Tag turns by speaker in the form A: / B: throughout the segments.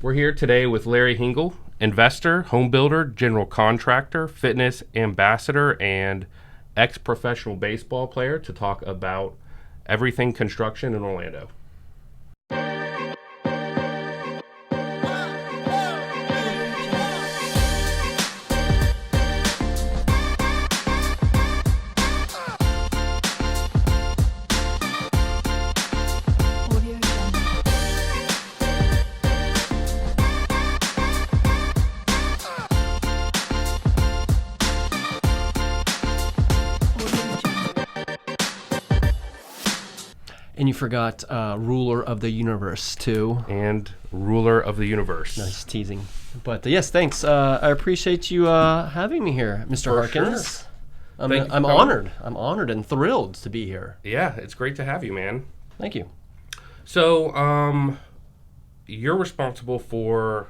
A: We're here today with Larry Hingle, investor, home builder, general contractor, fitness ambassador, and ex-professional baseball player to talk about everything construction in Orlando.
B: And you forgot ruler of the universe, too.
A: And ruler of the universe.
B: Nice teasing. But yes, thanks. I appreciate you having me here, Mr.
A: For
B: Harkins.
A: sure.
B: I'm honored. I'm honored and thrilled to be here.
A: Yeah, it's great to have you, man.
B: Thank you.
A: So, you're responsible for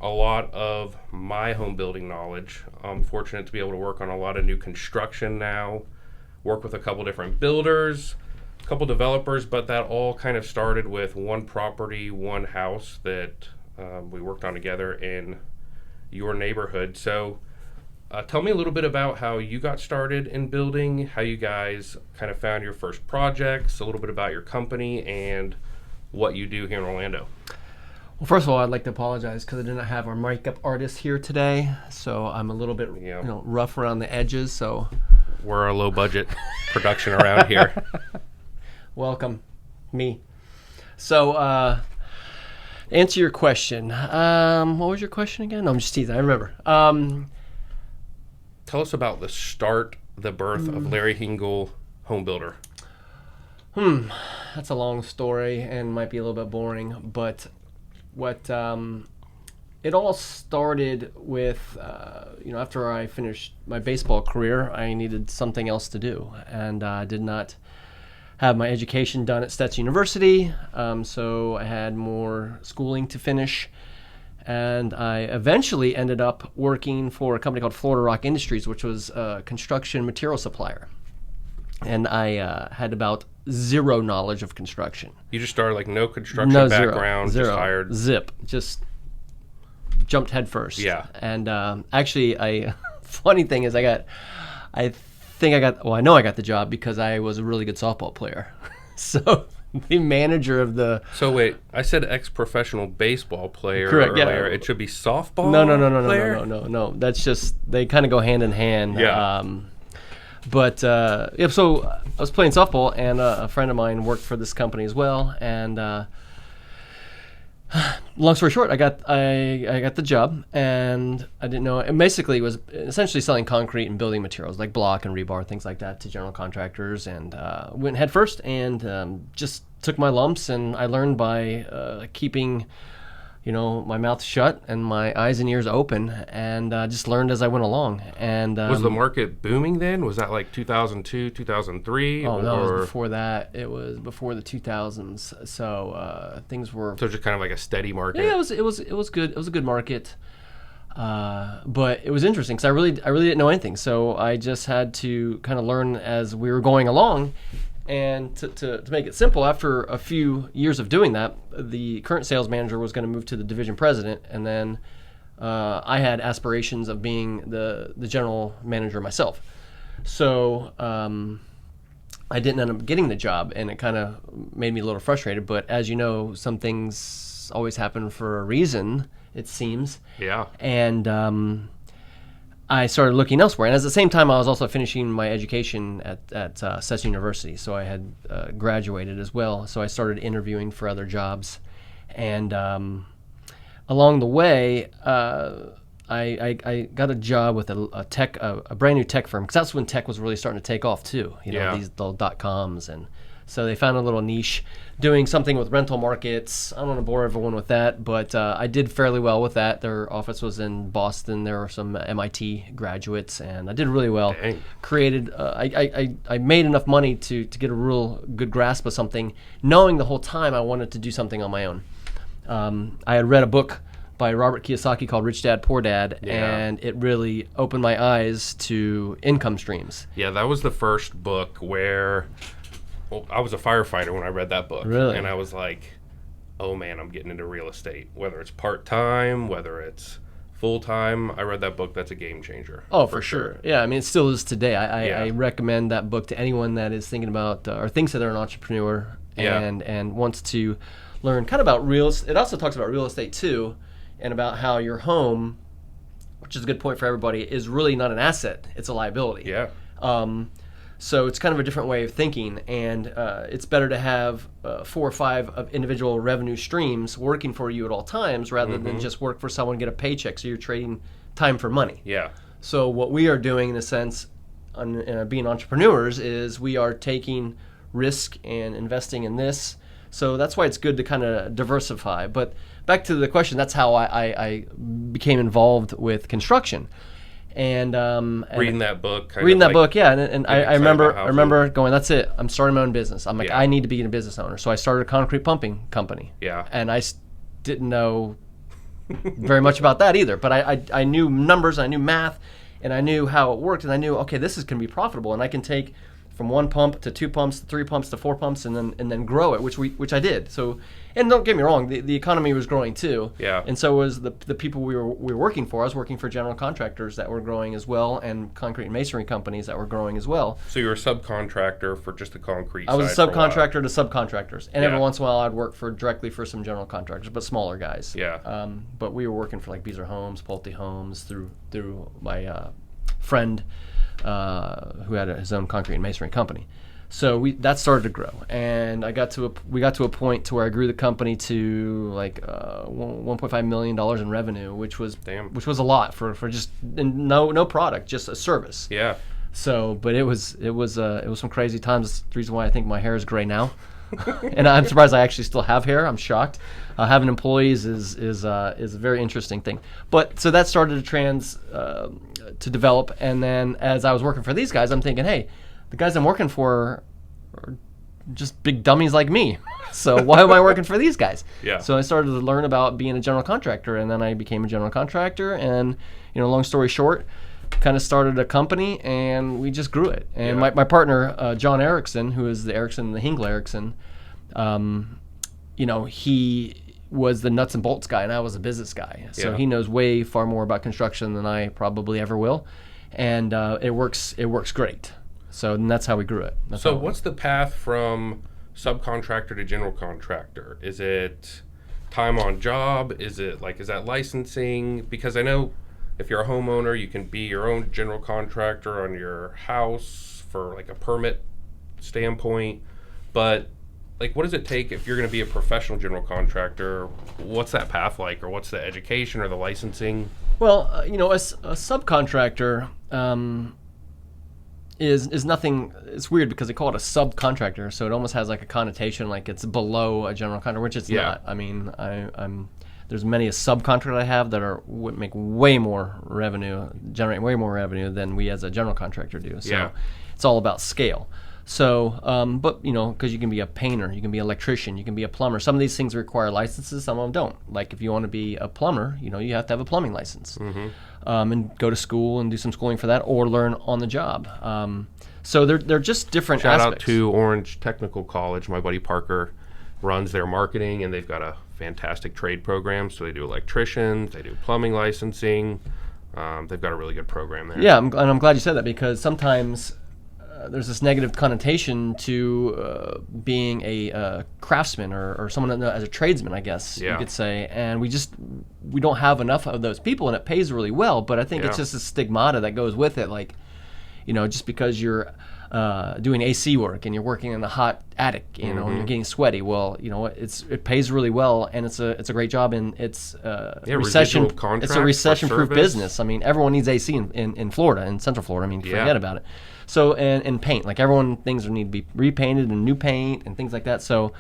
A: a lot of my home building knowledge. I'm fortunate to be able to work on a lot of new construction now, work with a couple different builders, a couple developers, but that all kind of started with one property, one house that we worked on together in your neighborhood. So tell me a little bit about how you got started in building, how you guys kind of found your first projects, a little bit about your company, and what you do here in Orlando.
B: Well, first of all, I'd like to apologize because I did not have our makeup artist here today, so I'm a little bit rough around the edges. So
A: we're a low-budget production around here.
B: Welcome, me. So, answer your question. What was your question again? No, I'm just teasing. I remember.
A: Tell us about the start, the birth of Larry Hingle, home builder.
B: That's a long story and might be a little bit boring, but what it all started with, after I finished my baseball career, I needed something else to do, and I did not have my education done at Stetson University, so I had more schooling to finish, and I eventually ended up working for a company called Florida Rock Industries, which was a construction material supplier, and I had about zero knowledge of construction.
A: You just started like no construction background,
B: zero.
A: Just hired.
B: Zip, just jumped head first.
A: Yeah.
B: And actually, funny thing is I know I got the job because I was a really good softball player. So the manager of the...
A: So wait, I said ex-professional baseball player
B: Correct,
A: earlier.
B: yeah.
A: It should be softball player?
B: No. That's just, they kind of go hand in hand.
A: Yeah.
B: So I was playing softball, and a friend of mine worked for this company as well, and long story short, I got the job, and I didn't know. It basically was essentially selling concrete and building materials like block and rebar, things like that, to general contractors. And went head first, and just took my lumps. And I learned by keeping, my mouth shut and my eyes and ears open, and just learned as I went along. And
A: was the market booming then? Was that like 2002, 2003?
B: Oh, no, it was before that. It was before the 2000s. So things were.
A: So just kind of like a steady market.
B: Yeah, it was good. It was a good market, but it was interesting because I really didn't know anything. So I just had to kind of learn as we were going along. And to make it simple, after a few years of doing that, the current sales manager was going to move to the division president, and then I had aspirations of being the general manager myself. So I didn't end up getting the job, and it kind of made me a little frustrated. But as you know, some things always happen for a reason, it seems.
A: Yeah.
B: And I started looking elsewhere, and at the same time, I was also finishing my education at Stetson University, so I had graduated as well. So I started interviewing for other jobs, and along the way, I got a job with a brand new tech firm, because that's when tech was really starting to take off too. These little .coms, and so they found a little niche doing something with rental markets. I don't want to bore everyone with that, but I did fairly well with that. Their office was in Boston. There were some MIT graduates, and I did really well.
A: Dang.
B: Created, I made enough money to get a real good grasp of something, knowing the whole time I wanted to do something on my own. I had read a book by Robert Kiyosaki called Rich Dad, Poor Dad, and it really opened my eyes to income streams.
A: Yeah, that was the first book where... Well, I was a firefighter when I read that book.
B: Really?
A: And I was like, oh man, I'm getting into real estate, whether it's part-time, whether it's full-time. I read that book. That's a game changer.
B: Oh, for sure. Yeah, I mean, it still is today. I
A: Yeah.
B: recommend that book to anyone that is thinking about or thinks that they're an entrepreneur and wants to learn kind of about it also talks about real estate too, and about how your home, which is a good point for everybody, is really not an asset, it's a liability.
A: Yeah.
B: So it's kind of a different way of thinking, and it's better to have 4 or 5 of individual revenue streams working for you at all times rather than just work for someone and get a paycheck. So you're trading time for money.
A: Yeah.
B: So what we are doing, in a sense, being entrepreneurs, is we are taking risk and investing in this. So that's why it's good to kind of diversify. But back to the question, that's how I became involved with construction. And
A: reading that book.
B: Yeah. And I remember going, that's it. I'm starting my own business. I'm like,
A: Yeah.
B: I need to be a business owner. So I started a concrete pumping company.
A: Yeah.
B: And I didn't know very much about that either. But I knew numbers, I knew math, and I knew how it worked. And I knew, okay, this is going to be profitable. And I can take from 1 pump to 2 pumps to 3 pumps to 4 pumps and then grow it, which I did. So, and don't get me wrong, the economy was growing too.
A: Yeah.
B: And so was the people we were working for. I was working for general contractors that were growing as well, and concrete and masonry companies that were growing as well.
A: So you were a subcontractor for just the concrete
B: I was a
A: side for while.
B: subcontractor to subcontractors, and every
A: Yeah.
B: once in a while I'd work directly for some general contractors, but smaller guys.
A: Yeah.
B: But we were working for like Beazer Homes, Pulte Homes through my friend who had his own concrete and masonry company. So that started to grow, and we got to a point to where I grew the company to like $1.5 million in revenue, which was a lot for just no product, just a service.
A: Yeah.
B: So, but it was some crazy times. That's the reason why I think my hair is gray now, and I'm surprised I actually still have hair. I'm shocked. Having employees is a very interesting thing. But so that started to develop, and then as I was working for these guys, I'm thinking, hey, the guys I'm working for are just big dummies like me. So why am I working for these guys?
A: Yeah.
B: So I started to learn about being a general contractor, and then I became a general contractor. And long story short, kind of started a company, and we just grew it. And my partner, John Erickson, who is the Erickson, the Hingle Erickson, he was the nuts and bolts guy, and I was a business guy. So he knows way far more about construction than I probably ever will, and it works great. So that's how we grew it.
A: So what's the path from subcontractor to general contractor? Is it time on job? Is that licensing? Because I know if you're a homeowner, you can be your own general contractor on your house for like a permit standpoint. But like, what does it take if you're going to be a professional general contractor? What's that path like, or what's the education or the licensing?
B: Well, a subcontractor is nothing. It's weird because they call it a subcontractor, so it almost has like a connotation like it's below a general contractor, which it's not. I mean, there's many a subcontractor I have that make way more revenue, generate way more revenue than we as a general contractor do. So it's all about scale. So, but because you can be a painter, you can be an electrician, you can be a plumber. Some of these things require licenses, some of them don't. Like if you want to be a plumber, you have to have a plumbing license, and go to school and do some schooling for that, or learn on the job. So they're just different aspects.
A: Shout out to Orange Technical College. My buddy Parker runs their marketing, and they've got a fantastic trade program. So they do electricians, they do plumbing licensing. They've got a really good program there.
B: Yeah, and I'm glad you said that, because sometimes there's this negative connotation to being a craftsman or someone as a tradesman, I guess you could say. And we don't have enough of those people, and it pays really well. But I think it's just a stigmata that goes with it. Like, just because you're doing AC work and you're working in a hot attic, and you're getting sweaty. Well, it pays really well, and it's a great job, and it's recession. It's a recession-proof business. I mean, everyone needs AC in Florida, in Central Florida. I mean, forget about it. So and paint, like things need to be repainted and new paint and things like that. So,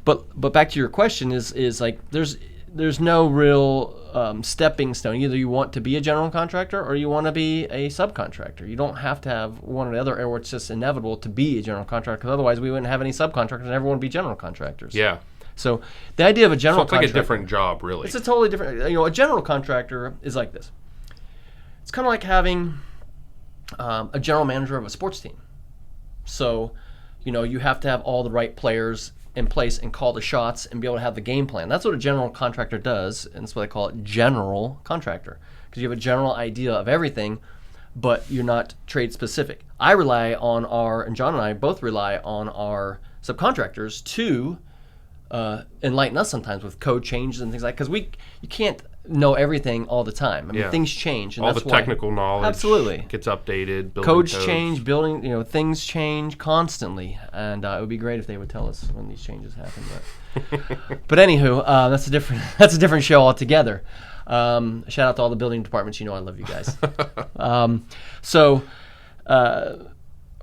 B: but back to your question is like there's no real stepping stone. Either you want to be a general contractor or you want to be a subcontractor. You don't have to have one or the other, or it's just inevitable to be a general contractor, because otherwise we wouldn't have any subcontractors and everyone would be general contractors.
A: Yeah.
B: So the idea of a general
A: contractor, it's like a different job, really.
B: It's a totally different. A general contractor is like this. It's kind of like having a general manager of a sports team. So, you have to have all the right players in place and call the shots and be able to have the game plan. That's what a general contractor does, and that's what I call it, general contractor, because you have a general idea of everything, but you're not trade specific. I rely on and John and I both rely on our subcontractors to enlighten us sometimes with code changes and things like, because you can't know everything all the time. I mean, things change, and
A: all
B: that's
A: the technical knowledge
B: absolutely
A: gets updated.
B: Codes change, things change constantly, and it would be great if they would tell us when these changes happen. But anywho, that's a different show altogether. Shout out to all the building departments. You know I love you guys.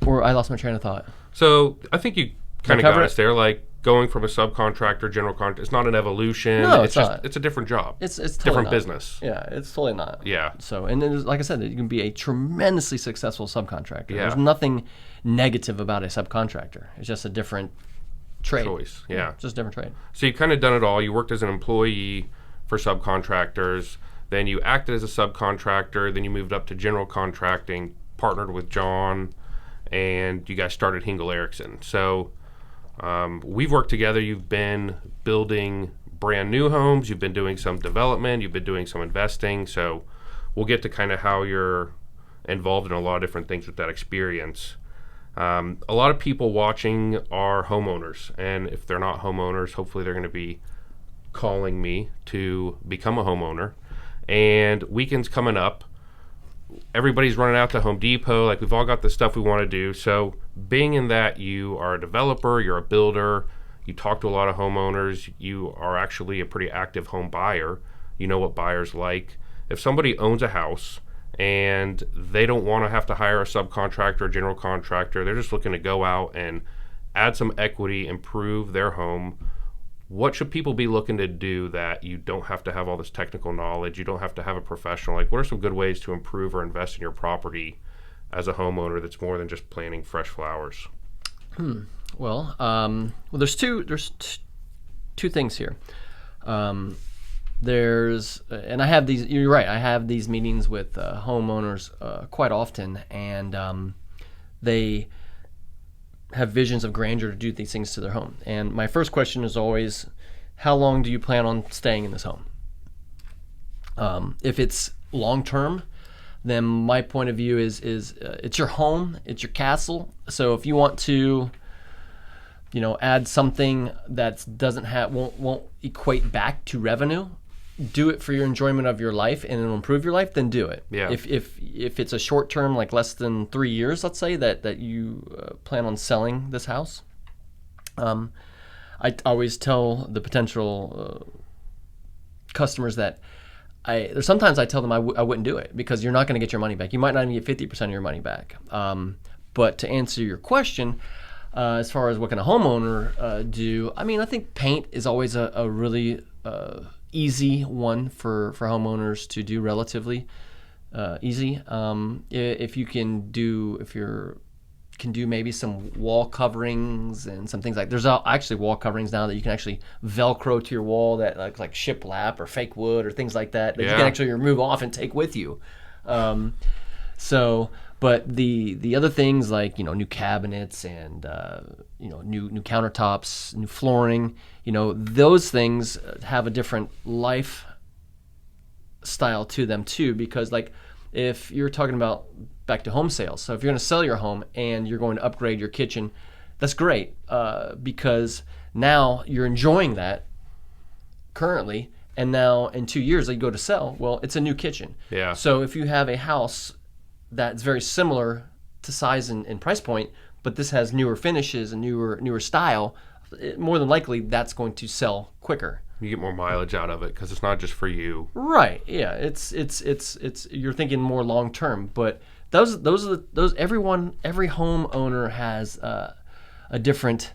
B: Or I lost my train of thought.
A: So I think you kind of got us
B: it?
A: there. Like going from a subcontractor, general contractor, it's not an evolution.
B: No,
A: it's
B: not.
A: It's a different job.
B: It's totally
A: different
B: not.
A: business.
B: Yeah, it's totally not.
A: Yeah.
B: So, and then, like I said, you can be a tremendously successful subcontractor.
A: Yeah.
B: There's nothing negative about a subcontractor. It's just a different trade.
A: Choice. Yeah.
B: Just a different trade.
A: So you've kind of done it all. You worked as an employee for subcontractors. Then you acted as a subcontractor. Then you moved up to general contracting, partnered with John, and you guys started Hingle Erickson. So we've worked together. You've been building brand new homes. You've been doing some development. You've been doing some investing. So we'll get to kind of how you're involved in a lot of different things with that experience. A lot of people watching are homeowners. And if they're not homeowners, hopefully they're going to be calling me to become a homeowner. And weekends coming up, everybody's running out to Home Depot. Like, we've all got the stuff we want to do. So being in that you are a developer, you're a builder, you talk to a lot of homeowners, you are actually a pretty active home buyer. You know what buyers like. If somebody owns a house and they don't want to have to hire a subcontractor or general contractor, they're just looking to go out and add some equity, improve their home, what should people be looking to do that you don't have to have all this technical knowledge, you don't have to have a professional? Like, what are some good ways to improve or invest in your property as a homeowner that's more than just planting fresh flowers?
B: Well, there's two things here. And I have these. You're right. I have these meetings with homeowners quite often, and they have visions of grandeur to do these things to their home. And my first question is always, how long do you plan on staying in this home? If it's long term, then my point of view is it's your home, it's your castle. So if you want to, add something that won't equate back to revenue, do it for your enjoyment of your life and it'll improve your life, then do it.
A: Yeah.
B: If it's a short term, like less than 3 years, let's say that you plan on selling this house, I always tell the potential customers that sometimes I tell them I wouldn't do it because you're not going to get your money back. You might not even get 50% of your money back. But to answer your question, as far as what can a homeowner do, I think paint is always a really easy one for homeowners to do, relatively easy. If you can do maybe some wall coverings and some things like, there's actually wall coverings now that you can actually Velcro to your wall that like shiplap or fake wood or things like that you can actually remove off and take with you. But the other things like new cabinets and new countertops, new flooring, those things have a different life style to them too, because like if you're talking about back to home sales, so if you're going to sell your home and you're going to upgrade your kitchen, that's great because now you're enjoying that currently, and now in 2 years that you go to sell, well, it's a new kitchen.
A: Yeah.
B: So if you have a house that's very similar to size and price point, but this has newer finishes and newer style, more than likely that's going to sell quicker.
A: You get more mileage out of it because it's not just for you.
B: Right. Yeah. It's you're thinking more long term, but those every homeowner has a different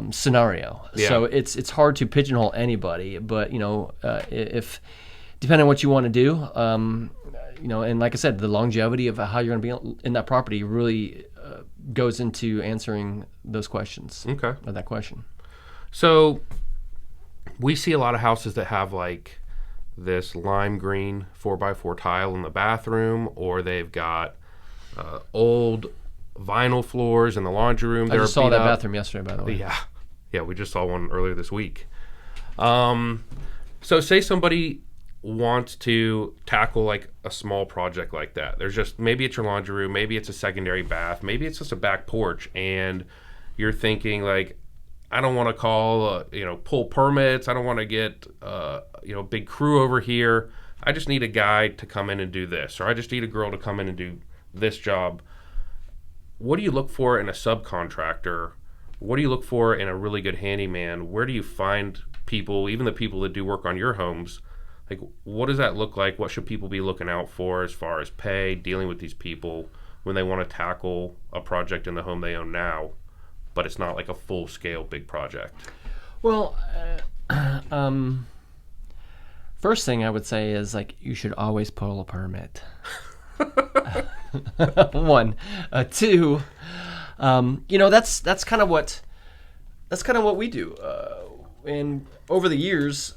B: scenario.
A: Yeah.
B: So it's hard to pigeonhole anybody, but if depending on what you want to do, and like I said, the longevity of how you're going to be in that property really goes into answering those questions.
A: Okay.
B: Or that question.
A: So we see a lot of houses that have like this lime green 4x4 tile in the bathroom, or they've got old vinyl floors in the laundry room.
B: I just saw that bathroom yesterday, by the way.
A: Yeah, we just saw one earlier this week. So say somebody wants to tackle like a small project like that. There's just, maybe it's your laundry room, maybe it's a secondary bath, maybe it's just a back porch, and you're thinking like, I don't want to call, pull permits. I don't want to get, big crew over here. I just need a guy to come in and do this, or I just need a girl to come in and do this job. What do you look for in a subcontractor? What do you look for in a really good handyman? Where do you find people, even the people that do work on your homes? Like, what does that look like? What should people be looking out for as far as pay, dealing with these people when they want to tackle a project in the home they own now, but it's not like a full-scale big project?
B: Well, first thing I would say is, like, you should always pull a permit. One. Two, that's kind of what we do. And over the years,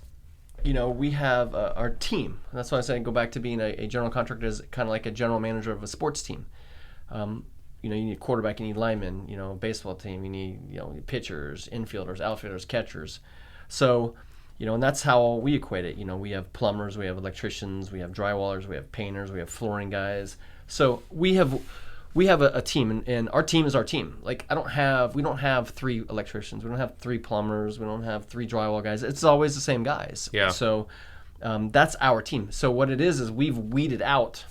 B: we have our team. That's why I said go back to being a general contractor is kind of like a general manager of a sports team. You need a quarterback, you need linemen, baseball team, you need, pitchers, infielders, outfielders, catchers. So, and that's how we equate it. We have plumbers, we have electricians, we have drywallers, we have painters, we have flooring guys. So we have a team, and our team is our team. Like, we don't have 3 electricians, we don't have 3 plumbers, we don't have 3 drywall guys. It's always the same guys.
A: Yeah.
B: So that's our team. So what it is we've weeded out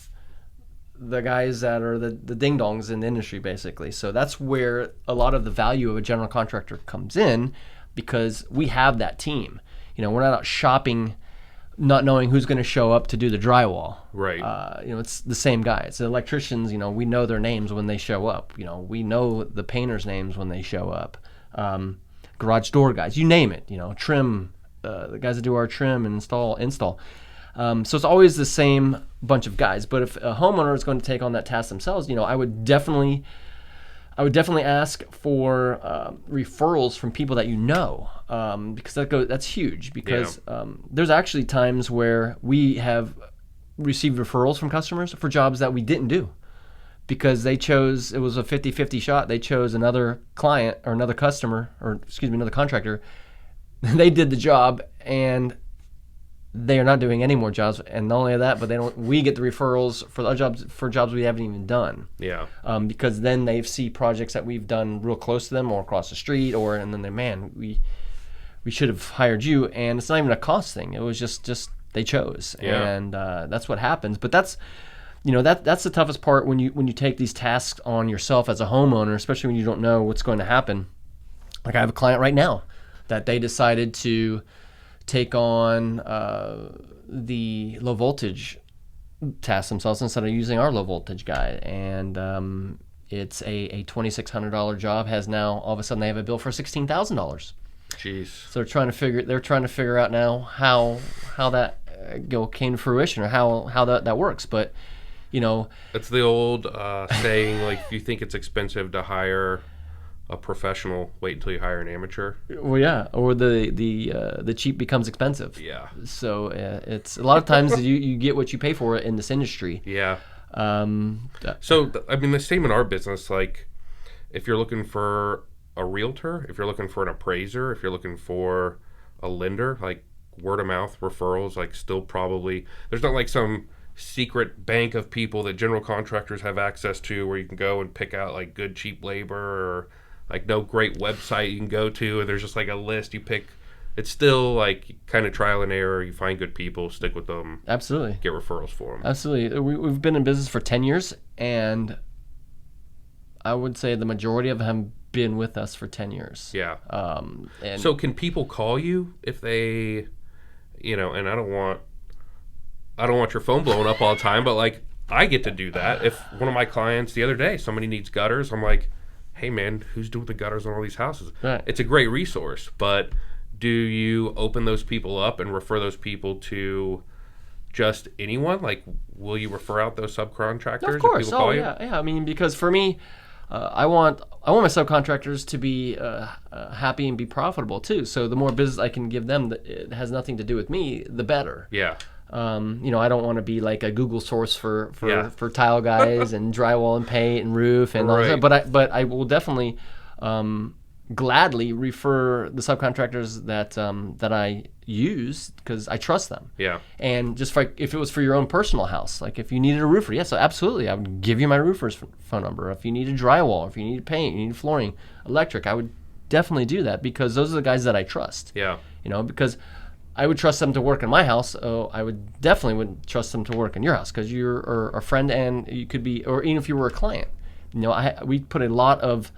B: the guys that are the ding-dongs in the industry, basically. So that's where a lot of the value of a general contractor comes in, because we have that team. We're not out shopping, not knowing who's going to show up to do the drywall.
A: Right.
B: It's the same guys. The electricians, we know their names when they show up. We know the painters' names when they show up. Garage door guys, you name it. Trim, the guys that do our trim and install. So it's always the same bunch of guys. But if a homeowner is going to take on that task themselves, I would definitely ask for referrals from people that because that's huge. Because there's actually times where we have received referrals from customers for jobs that we didn't do, because it was a 50-50 shot. They chose another client or another customer, another contractor. They did the job, and they are not doing any more jobs. And not only that, but we get the referrals for jobs we haven't even done.
A: Yeah.
B: Because then they see projects that we've done real close to them or across the street, and then we should have hired you. And it's not even a cost thing. It was just they chose.
A: Yeah.
B: And that's what happens. But that's the toughest part when you take these tasks on yourself as a homeowner, especially when you don't know what's going to happen. Like, I have a client right now that they decided to take on the low voltage task themselves instead of using our low voltage guy, and it's a $2,600 job. Has now all of a sudden they have a bill for $16,000.
A: Jeez.
B: So they're trying to figure out now how that came to fruition, or how that works. But
A: it's the old saying, like, if you think it's expensive to hire a professional, wait until you hire an amateur.
B: Well, yeah, or the cheap becomes expensive.
A: Yeah.
B: So it's a lot of times you get what you pay for in this industry.
A: Yeah. So the same in our business. Like, if you're looking for a realtor, if you're looking for an appraiser, if you're looking for a lender, like, word of mouth referrals, like, still probably there's not like some secret bank of people that general contractors have access to where you can go and pick out like good cheap labor, or like no great website you can go to and there's just like a list you pick. It's still like kind of trial and error. You find good people, stick with them.
B: Absolutely.
A: Get referrals for them. Absolutely.
B: We've been in business for 10 years, and I would say the majority of them have been with us for 10 years.
A: Yeah.
B: And
A: so can people call you if they, and I don't want your phone blowing up all the time, but like, I get to do that. If one of my clients the other day, somebody needs gutters, I'm like, hey man, who's doing the gutters on all these houses?
B: Right.
A: It's a great resource, but do you open those people up and refer those people to just anyone? Like, will you refer out those subcontractors?
B: Of course.
A: If people call you?
B: Yeah. Because for me, I want my subcontractors to be happy and be profitable too. So the more business I can give them that it has nothing to do with me, the better.
A: Yeah.
B: I don't want to be like a Google source for tile guys and drywall and paint and roof and all that. But I will definitely gladly refer the subcontractors that I use because I trust them.
A: Yeah.
B: And just if it was for your own personal house, like if you needed a roofer, yes, absolutely, I would give you my roofer's phone number. If you needed drywall, if you needed paint, you needed flooring, electric, I would definitely do that because those are the guys that I trust.
A: Yeah.
B: Because I would trust them to work in my house. I would wouldn't trust them to work in your house because you're a friend and you could be, or even if you were a client. We put a lot of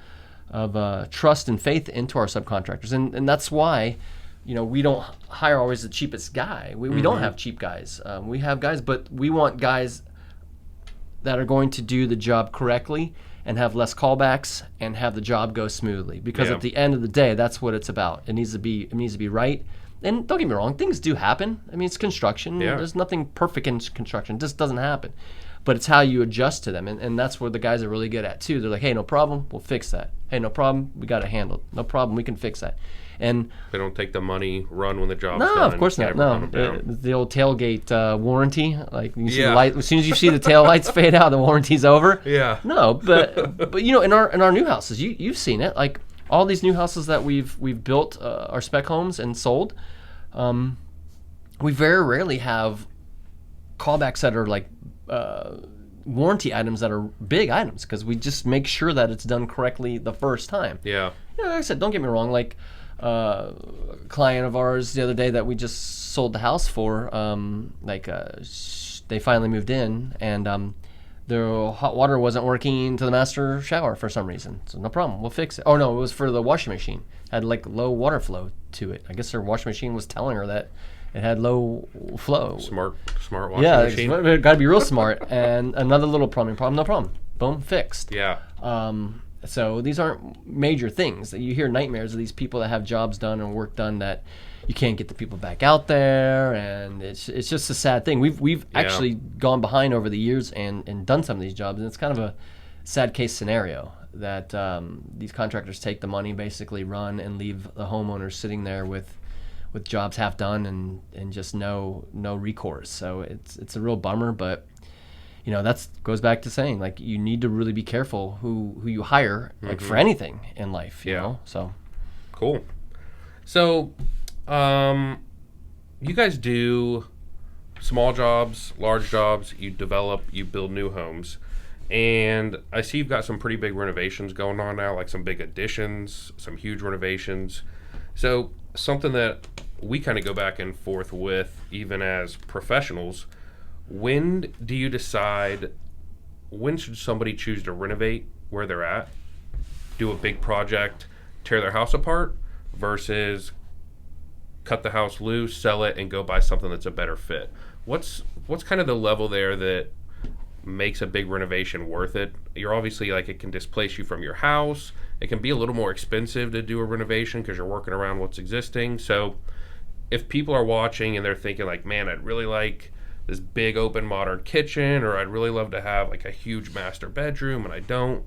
B: trust and faith into our subcontractors, and that's why, we don't hire always the cheapest guy. We don't have cheap guys. We have guys, but we want guys that are going to do the job correctly and have less callbacks and have the job go smoothly. Because at the end of the day, that's what it's about. It needs to be right. And don't get me wrong, things do happen. I mean, it's construction.
A: Yeah.
B: There's nothing perfect in construction. It just doesn't happen. But it's how you adjust to them. And that's where the guys are really good at, too. They're like, hey, no problem, we'll fix that. Hey, no problem, we got it handled. No problem, we can fix that. And
A: they don't take the money, run when the job's
B: no,
A: done.
B: of course not. No, the old tailgate warranty. Like you see the light, as soon as you see the tail lights fade out, the warranty's over.
A: Yeah.
B: No, but in our new houses, you've seen it. Like all these new houses that we've built, our spec homes and sold, we very rarely have callbacks that are like warranty items that are big items because we just make sure that it's done correctly the first time.
A: Yeah.
B: Like I said, don't get me wrong. Like a client of ours the other day that we just sold the house for, they finally moved in and their hot water wasn't working to the master shower for some reason. So no problem, we'll fix it. Oh no, it was for the washing machine. Had like low water flow to it. I guess their washing machine was telling her that it had low flow.
A: Smart washing machine.
B: Yeah, it got to be real smart. And another little plumbing problem, no problem. Boom, fixed.
A: Yeah.
B: So these aren't major things. You hear nightmares of these people that have jobs done and work done that you can't get the people back out there, and it's just a sad thing. We've actually gone behind over the years and done some of these jobs, and it's kind of a sad case scenario that these contractors take the money, basically run, and leave the homeowners sitting there with jobs half done and just no recourse. So it's a real bummer, but that goes back to saying like you need to really be careful who you hire like for anything in life. You know, so
A: cool. So, you guys do small jobs, large jobs. You develop, you build new homes, and I see you've got some pretty big renovations going on now, like some big additions, some huge renovations. So something that we kind of go back and forth with, even as professionals. When do you decide, when should somebody choose to renovate where they're at, do a big project, tear their house apart, versus cut the house loose, sell it, and go buy something that's a better fit? What's kind of the level there that makes a big renovation worth it? You're obviously like, it can displace you from your house. It can be a little more expensive to do a renovation because you're working around what's existing. So if people are watching and they're thinking like, man, I'd really like this big open modern kitchen, or I'd really love to have like a huge master bedroom and I don't,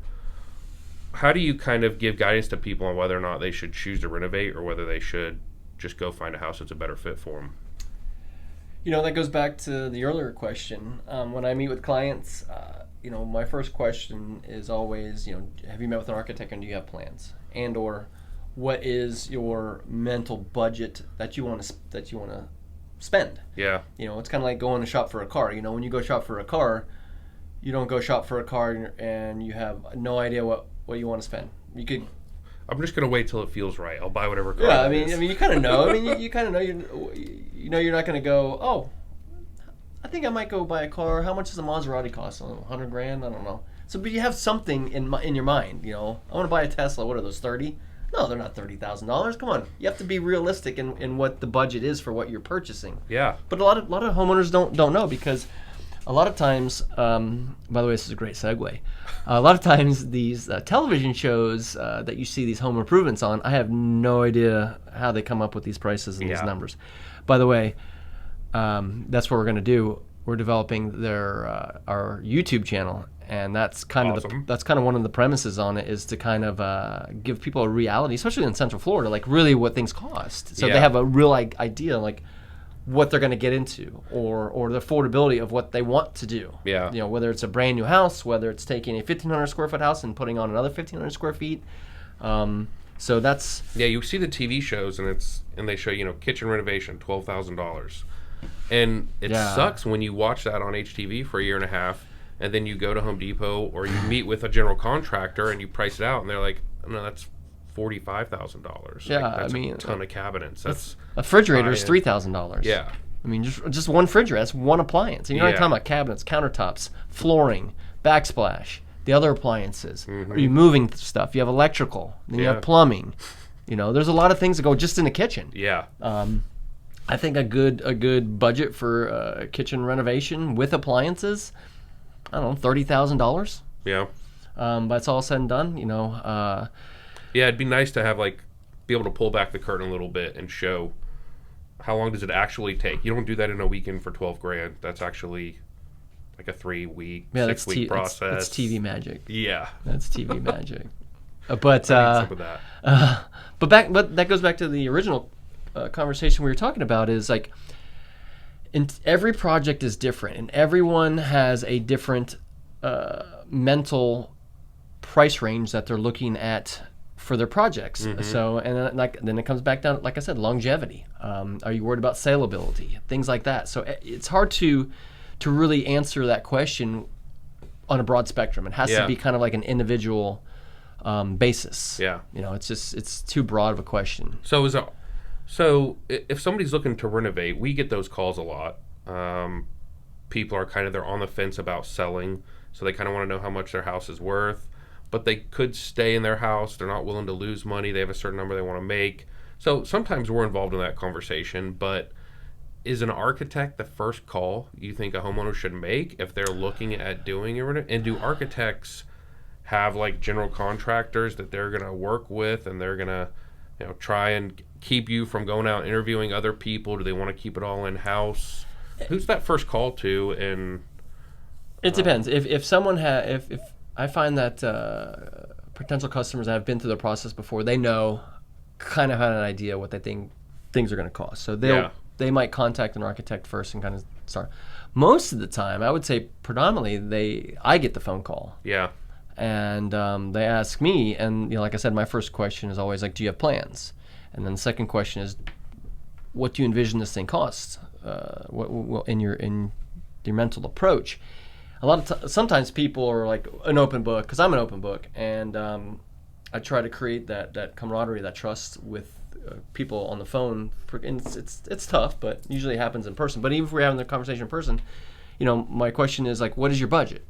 A: how do you kind of give guidance to people on whether or not they should choose to renovate or whether they should just go find a house that's a better fit for them?
B: That goes back to the earlier question. When I meet with clients, my first question is always, have you met with an architect and do you have plans? And or what is your mental budget that you want to spend?
A: Yeah.
B: It's kind of like going to shop for a car. When you go shop for a car, you don't go shop for a car and you have no idea what you want to spend. You could.
A: I'm just gonna wait till it feels right. I'll buy whatever car.
B: Yeah, I mean, you kind of know. I mean, you kind of know. You're not gonna go. Oh, I think I might go buy a car. How much does a Maserati cost? $100,000? I don't know. So, but you have something in your mind. I want to buy a Tesla. What are those, 30? No, they're not $30,000. Come on, you have to be realistic in what the budget is for what you're purchasing.
A: Yeah.
B: But a lot of homeowners don't know because a lot of times, by the way, this is a great segue. A lot of times these television shows that you see these home improvements on, I have no idea how they come up with these prices and these numbers. By the way, that's what we're going to do. We're developing our YouTube channel. And that's kind
A: awesome.
B: of one of the premises on it is to kind of give people a reality, especially in Central Florida, like really what things cost. So they have a real idea like what they're going to get into or the affordability of what they want to do.
A: Yeah.
B: Whether it's a brand new house, whether it's taking a 1,500 square foot house and putting on another 1,500 square feet, So that's
A: Yeah, you see the TV shows and they show, kitchen renovation, $12,000. And it
B: Yeah.
A: sucks when you watch that on HTV for a year and a half, and then you go to Home Depot or you meet with a general contractor and you price it out, and they're like, no, that's $45,000.
B: Yeah,
A: that's
B: I mean,
A: a ton of cabinets. That's
B: a refrigerator is
A: high-end.
B: $3,000.
A: Yeah.
B: I mean, just one refrigerator. That's one appliance. And you're not
A: Yeah.
B: talking about cabinets, countertops, flooring, backsplash, the other appliances.
A: Mhm.
B: Are you moving stuff? You have electrical. Then you
A: Yeah.
B: have plumbing. There's a lot of things that go just in the kitchen.
A: Yeah.
B: I think a good budget for kitchen renovation with appliances, I don't know, $30,000.
A: Yeah.
B: But it's all said and done.
A: Yeah, it'd be nice to have be able to pull back the curtain a little bit and show how long does it actually take. You don't do that in a weekend for $12,000. That's actually like a 3-week, 6-week process.
B: That's TV magic.
A: Yeah,
B: That's TV magic. But
A: I need some of that.
B: but that goes back to the original conversation we were talking about. Is like, every project is different, and everyone has a different mental price range that they're looking at for their projects.
A: Mm-hmm.
B: So, and then it comes back down, like I said, longevity. Are you worried about saleability? Things like that. So it's hard to really answer that question on a broad spectrum. It has to be kind of like an individual basis.
A: Yeah.
B: It's too broad of a question.
A: So if somebody's looking to renovate, we get those calls a lot. People are they're on the fence about selling, so they kind of want to know how much their house is worth, but they could stay in their house. They're not willing to lose money. They have a certain number they want to make. So sometimes we're involved in that conversation, but is an architect the first call you think a homeowner should make if they're looking at doing it? And do architects have general contractors that they're going to work with, and they're going to try and keep you from going out interviewing other people? Do they want to keep it all in-house? Who's that first call to? And
B: it depends. If someone if I find that potential customers that have been through the process before, they know kind of have an idea what they think things are going to cost. So they might contact an architect first and kind of start. Most of the time, I would say predominantly I get the phone call.
A: Yeah.
B: And they ask me, and like I said, my first question is always do you have plans? And then the second question is, what do you envision this thing costs? What in your mental approach? Sometimes people are like an open book, because I'm an open book, and I try to create that camaraderie, that trust with people on the phone. And it's tough, but usually it happens in person. But even if we're having the conversation in person, my question is what is your budget?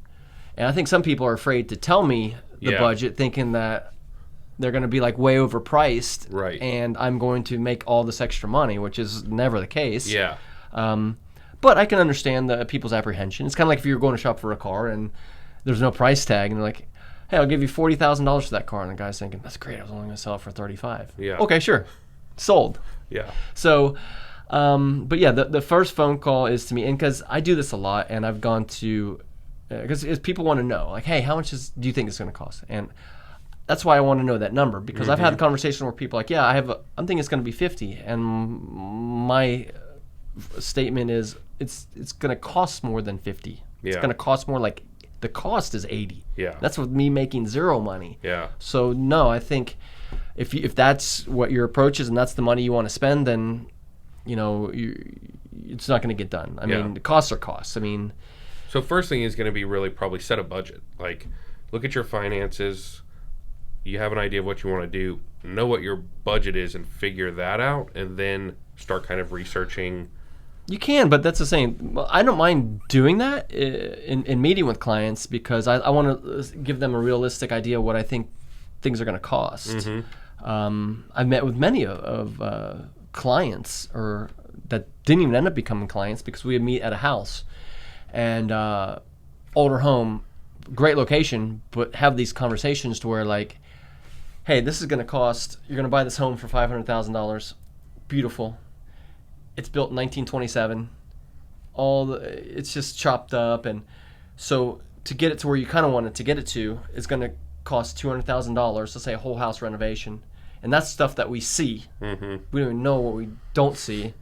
B: And I think some people are afraid to tell me the budget, thinking that they're going to be way overpriced,
A: right?
B: And I'm going to make all this extra money, which is never the case.
A: Yeah.
B: But I can understand people's apprehension. It's kind of like if you're going to shop for a car and there's no price tag, and they're like, "Hey, I'll give you $40,000 for that car," and the guy's thinking, "That's great. I was only going to sell it for $35."
A: Yeah.
B: Okay, sure, sold.
A: Yeah.
B: So, but yeah, the first phone call is to me, and because I do this a lot, and I've gone to, because people want to know, hey, how much do you think it's going to cost? And that's why I want to know that number, because I've had the conversation where people are like, I'm thinking it's going to be 50, and my statement is it's going to cost more than 50.
A: Yeah.
B: It's going to cost more, the cost is 80.
A: Yeah.
B: That's with me making zero money.
A: Yeah.
B: So no, I think if that's what your approach is and that's the money you want to spend, then it's not going to get done. I mean, the costs are costs. I mean,
A: so first thing is going to be really probably set a budget. Look at your finances. You have an idea of what you want to do. Know what your budget is and figure that out, and then start kind of researching.
B: You can, but that's the same. Well, I don't mind doing that in meeting with clients, because I want to give them a realistic idea of what I think things are going to cost. Mm-hmm. I've met with many of clients that didn't even end up becoming clients, because we would meet at a house, and older home, great location, but have these conversations to where hey, this is going to cost, you're going to buy this home for $500,000. Beautiful. It's built in 1927. It's just chopped up. And so to get it to where you kind of want it to get it to, it's going to cost $200,000, let's say a whole house renovation. And that's stuff that we see. Mm-hmm. We don't even know what we don't see.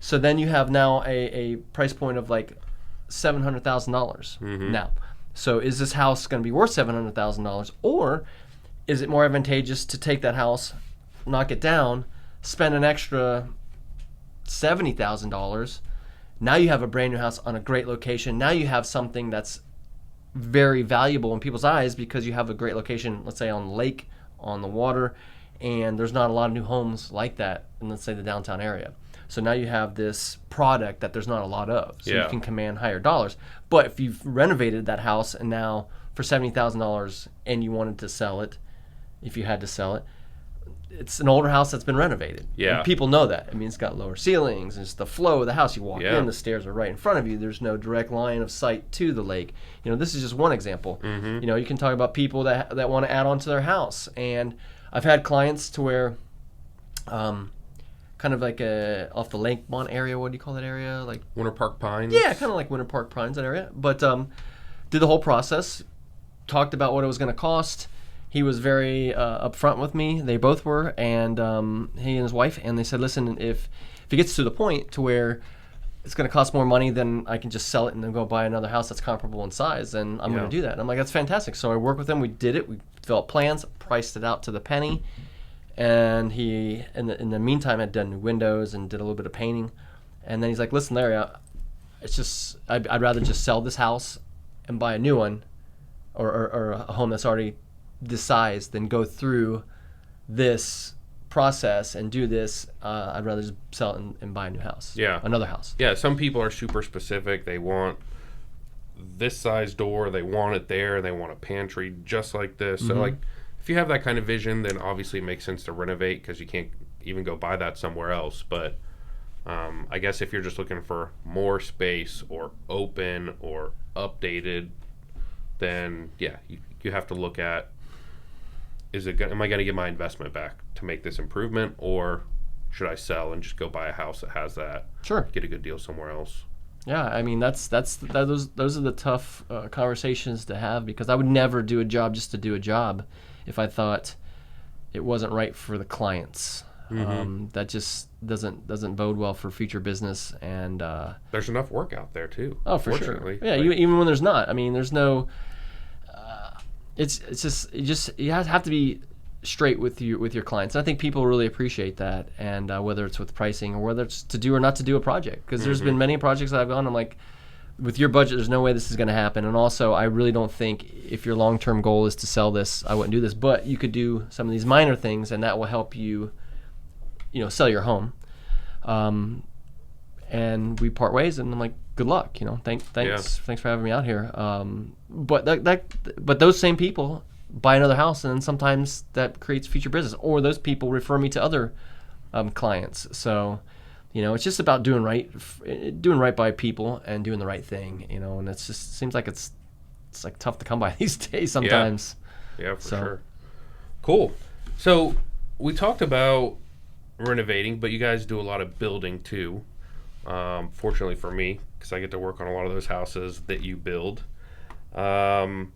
B: So then you have now a price point of $700,000 now. So is this house going to be worth $700,000? Or is it more advantageous to take that house, knock it down, spend an extra $70,000? Now you have a brand new house on a great location. Now you have something that's very valuable in people's eyes because you have a great location, let's say on the lake, on the water, and there's not a lot of new homes like that in, let's say, the downtown area. So now you have this product that there's not a lot of, so you can command higher dollars. But if you've renovated that house and now for $70,000 and you wanted to sell it, if you had to sell it, it's an older house that's been renovated.
A: Yeah.
B: And people know that. I mean, it's got lower ceilings. It's the flow of the house. You walk in, the stairs are right in front of you. There's no direct line of sight to the lake. You know, this is just one example. You know, you can talk about people that want to add on to their house. And I've had clients to where kind of like off the Lakemont area. What do you call that area? Like
A: Winter Park Pines?
B: Yeah, kind of like Winter Park Pines, that area. But did the whole process, talked about what it was going to cost. He was very upfront with me. They both were, and he and his wife. And they said, listen, if it gets to the point to where it's going to cost more money than I can just sell it and then go buy another house that's comparable in size, then I'm going to do that. And I'm like, that's fantastic. So I worked with him. We did it. We developed plans, priced it out to the penny. And he, in the meantime, had done new windows and did a little bit of painting. And then he's like, listen, Larry, it's just I'd rather just sell this house and buy a new one or a home that's already this size than go through this process and do this. I'd rather just sell it and buy a new house.
A: Yeah.
B: Another house.
A: Yeah, some people are super specific. They want this size door. They want it there. They want a pantry just like this. So, like, if you have that kind of vision, then obviously it makes sense to renovate because you can't even go buy that somewhere else. But I guess if you're just looking for more space or open or updated, then, yeah, you have to look at, am I going to get my investment back to make this improvement, or should I sell and just go buy a house that has that?
B: Sure.
A: Get a good deal somewhere else.
B: Yeah, I mean those are the tough conversations to have, because I would never do a job just to do a job if I thought it wasn't right for the clients. That just doesn't bode well for future business. And
A: there's enough work out there too.
B: Oh, for sure. Yeah, even when there's not. I mean, there's no. It's just you have to be straight with your clients. And I think people really appreciate that, and whether it's with pricing or whether it's to do or not to do a project, because there's been many projects that I've gone, I'm like, with your budget, there's no way this is going to happen. And also, I really don't think if your long-term goal is to sell this, I wouldn't do this. But you could do some of these minor things, and that will help you, sell your home. And we part ways, and I'm like, good luck. Thanks for having me out here. But those same people buy another house, and then sometimes that creates future business, or those people refer me to other clients. So, it's just about doing right by people and doing the right thing. And it just seems like it's like tough to come by these days sometimes.
A: Yeah, for sure. Cool. So we talked about renovating, but you guys do a lot of building too. Fortunately for me, because I get to work on a lot of those houses that you build.
B: You're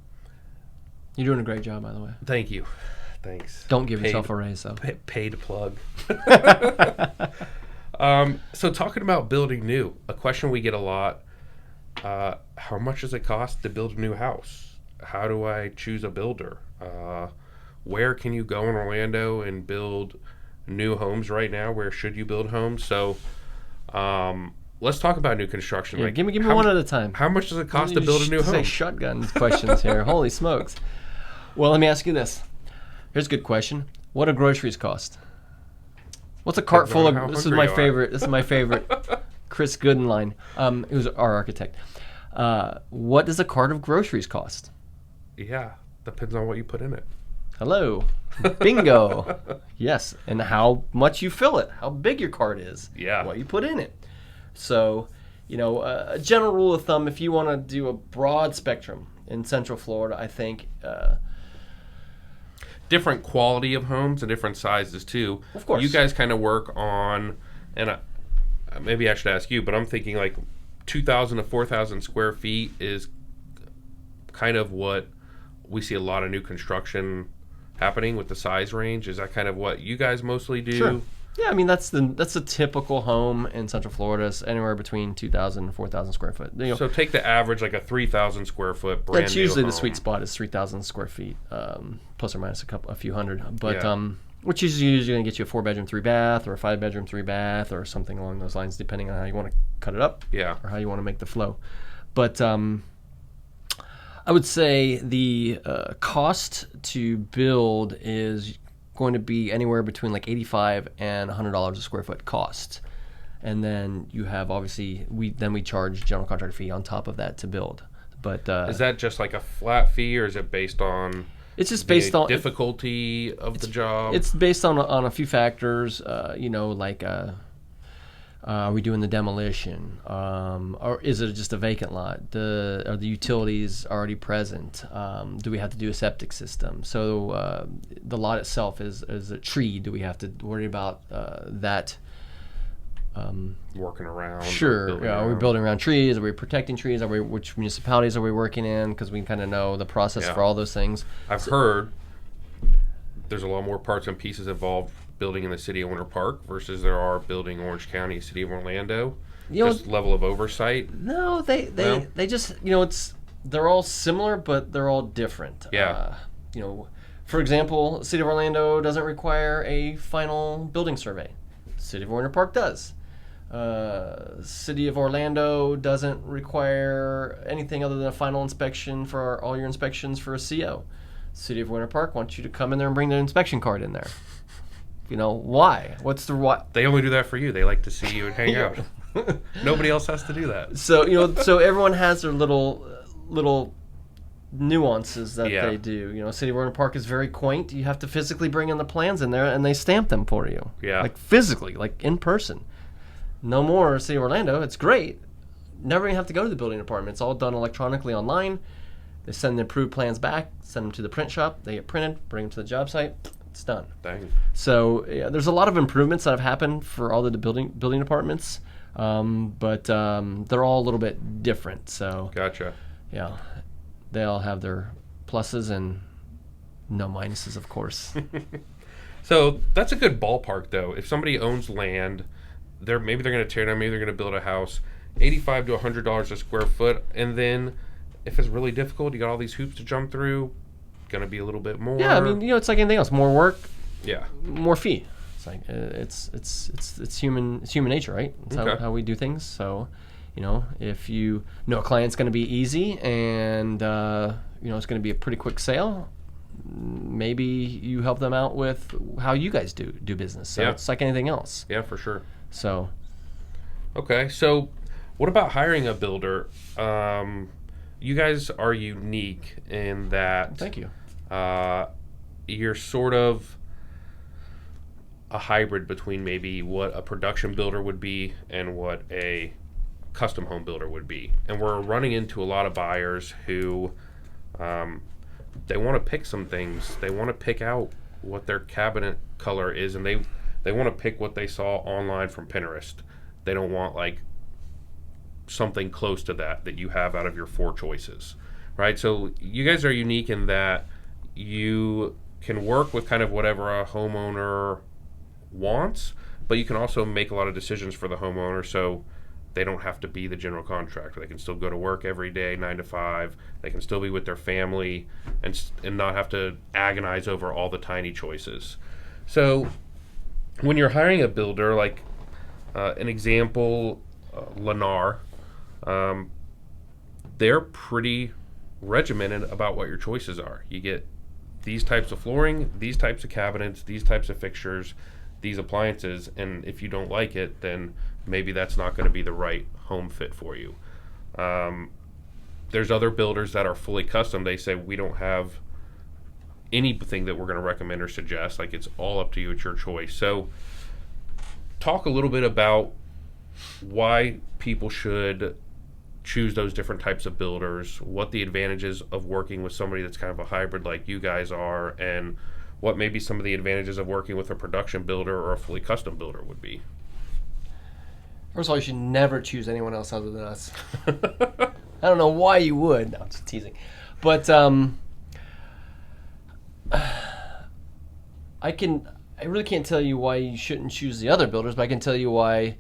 B: doing a great job, by the way.
A: Thank you. Thanks.
B: Don't give yourself a raise, though.
A: Paid plug. So talking about building new, a question we get a lot, how much does it cost to build a new house? How do I choose a builder? Where can you go in Orlando and build new homes right now? Where should you build homes? So let's talk about new construction.
B: Yeah, give me one at a time.
A: How much does it cost to build a new home?
B: Say shotgun questions here. Holy smokes. Well, let me ask you this. Here's a good question. What do groceries cost? What's a cart full of... This is my favorite Chris Gooden line, who's our architect. What does a cart of groceries cost?
A: Yeah, depends on what you put in it.
B: Hello. Bingo. Yes, and how much you fill it, how big your cart is, what you put in it. So, a general rule of thumb, if you want to do a broad spectrum in Central Florida, I think...
A: different quality of homes and different sizes too.
B: Of course.
A: You guys kind of work on, and maybe I should ask you, but I'm thinking like 2,000 to 4,000 square feet is kind of what we see a lot of new construction happening with the size range. Is that kind of what you guys mostly do?
B: Sure. Yeah, I mean that's the typical home in Central Florida. It's anywhere between 2,000 and 4,000 square foot.
A: So take the average, like a 3,000 square foot brand
B: That's
A: new
B: usually
A: home.
B: the sweet spot is 3,000 square feet, plus or minus a few hundred. But
A: Yeah.
B: which is usually going to get you a 4-bedroom, 3-bath, or a 5-bedroom, 3-bath, or something along those lines, depending on how you want to cut it up,
A: Yeah.
B: or how you want to make the flow. But I would say the cost to build is going to be anywhere between like $85 and $100 a square foot cost, and then you have obviously we charge general contractor fee on top of that to build. But
A: Is that just like a flat fee, or is it based on?
B: It's just based on
A: difficulty of the job.
B: It's based on a few factors, like are we doing the demolition, or is it just a vacant lot? Are the utilities already present? Do we have to do a septic system? So the lot itself is a tree. Do we have to worry about that?
A: Working around.
B: Sure. Are we building around trees? Are we protecting trees? Which municipalities are we working in? Because we kind of know the process for all those things.
A: I've heard there's a lot more parts and pieces involved building in the city of Winter Park versus there are building Orange County, city of Orlando. Just level of oversight.
B: No, they just they're all similar, but they're all different.
A: Yeah.
B: For example, city of Orlando doesn't require a final building survey. City of Winter Park does. City of Orlando doesn't require anything other than a final inspection for all your inspections for a CO. City of Winter Park wants you to come in there and bring the inspection card in there. Why? What's the what?
A: They only do that for you. They like to see you and hang out. Nobody else has to do that.
B: So so everyone has their little nuances that they do. City of Winter Park is very quaint. You have to physically bring in the plans in there, and they stamp them for you.
A: Yeah.
B: Like physically, like in person. No more City of Orlando. It's great. Never even have to go to the building department. It's all done electronically online. They send the approved plans back, send them to the print shop. They get printed, bring them to the job site. It's done.
A: Dang.
B: So there's a lot of improvements that have happened for all the building departments, but they're all a little bit different. So
A: Gotcha.
B: Yeah, they all have their pluses and no minuses, of course.
A: So that's a good ballpark, though. If somebody owns land, maybe they're going to tear down, maybe they're going to build a house, $85 to $100 a square foot, and then if it's really difficult, you got all these hoops to jump through, going to be a little bit more.
B: Yeah, I mean, it's like anything else. More work,
A: yeah,
B: more fee. It's like it's human nature, right? It's how we do things. So, if you know a client's going to be easy and it's going to be a pretty quick sale, maybe you help them out with how you guys do business. So it's like anything else.
A: Yeah, for sure.
B: So,
A: okay. So, what about hiring a builder? You guys are unique in that.
B: Thank you.
A: You're sort of a hybrid between maybe what a production builder would be and what a custom home builder would be. And we're running into a lot of buyers who they want to pick some things. They want to pick out what their cabinet color is, and they want to pick what they saw online from Pinterest. They don't want like something close to that you have out of your 4 choices, right? So you guys are unique in that you can work with kind of whatever a homeowner wants, but you can also make a lot of decisions for the homeowner, so they don't have to be the general contractor. They can still go to work every day, 9 to 5. They can still be with their family and not have to agonize over all the tiny choices. So when you're hiring a builder, like an example, Lennar, they're pretty regimented about what your choices are. You get these types of flooring, these types of cabinets, these types of fixtures, these appliances, and if you don't like it, then maybe that's not going to be the right home fit for you. There's other builders that are fully custom. They say we don't have anything that we're going to recommend or suggest. Like, it's all up to you. It's your choice. So talk a little bit about why people should choose those different types of builders, what the advantages of working with somebody that's kind of a hybrid like you guys are, and what maybe some of the advantages of working with a production builder or a fully custom builder would be.
B: First of all, you should never choose anyone else other than us. I don't know why you would. No, I'm just teasing. But I really can't tell you why you shouldn't choose the other builders, but I can tell you why,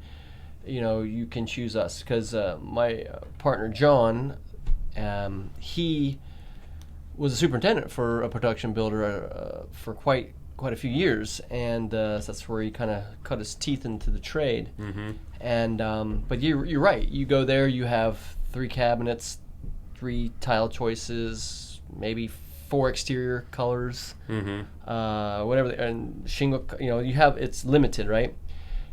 B: you can choose us. Because my partner John, he was a superintendent for a production builder for quite a few years, and so that's where he kind of cut his teeth into the trade. And but you're right. You go there, you have 3 cabinets, 3 tile choices, maybe 4 exterior colors, whatever, and shingle. You have, it's limited, right?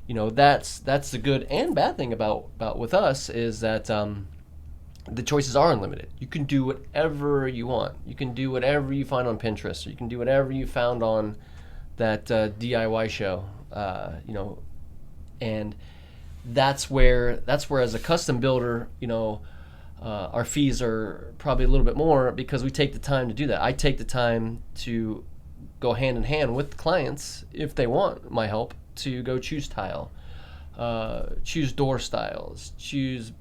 B: That's the good and bad thing about with us is that the choices are unlimited. You can do whatever you want. You can do whatever you find on Pinterest, or you can do whatever you found on that DIY show. And that's where as a custom builder, our fees are probably a little bit more because we take the time to do that. I take the time to go hand in hand with clients if they want my help to go choose tile, choose door styles, choose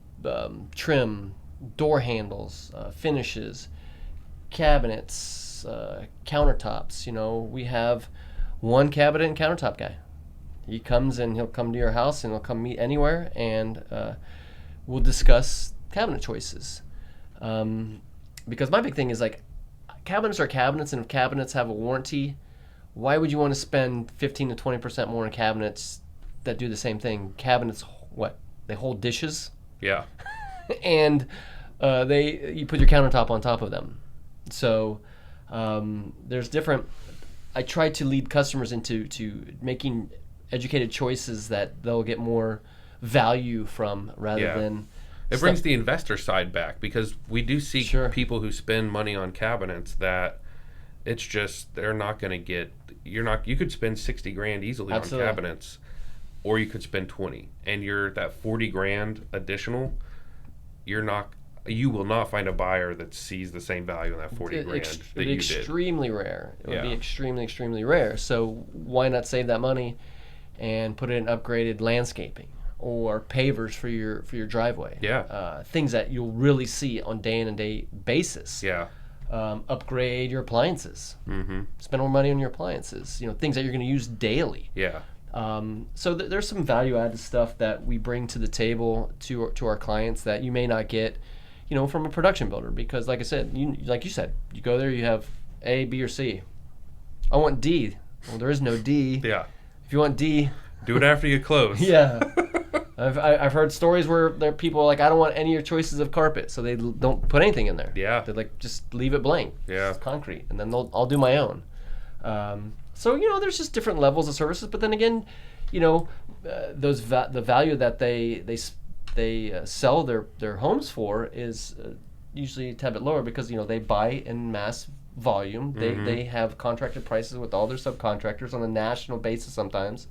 B: trim, door handles, finishes, cabinets, countertops. We have one cabinet and countertop guy. He comes and he'll come to your house and he'll come meet anywhere, and we'll discuss cabinet choices. Because my big thing is, like, cabinets are cabinets, and if cabinets have a warranty, why would you want to spend 15 to 20% more on cabinets that do the same thing? Cabinets, what? They hold dishes?
A: Yeah.
B: And you put your countertop on top of them. So there's different. I try to lead customers into making educated choices that they'll get more value from, rather than.
A: It brings the investor side back, because we do see people who spend money on cabinets that it's just, they're not going to get. You could spend 60 grand easily on cabinets, or you could spend 20, and you're that 40 grand additional. You will not find a buyer that sees the same value in that 40 grand that you did.
B: Extremely rare. It would be extremely, extremely rare. So why not save that money and put it in upgraded landscaping or pavers for your driveway? Things that you'll really see on day in and day basis. Upgrade your appliances. Spend more money on your appliances. Things that you're going to use daily. So there's some value-added stuff that we bring to the table to our clients that you may not get, from a production builder. Because, like I said, like you said, you go there, you have A, B, or C. I want D. Well, there is no D. If you want D,
A: do it after you close.
B: I've heard stories where there are people like, I don't want any of your choices of carpet, so they don't put anything in there. They're like, just leave it blank. It's concrete, and then I'll do my own. So there's just different levels of services, but then again, the value that they sell their homes for is usually a tad bit lower, because they buy in mass volume. They have contracted prices with all their subcontractors on a national basis sometimes.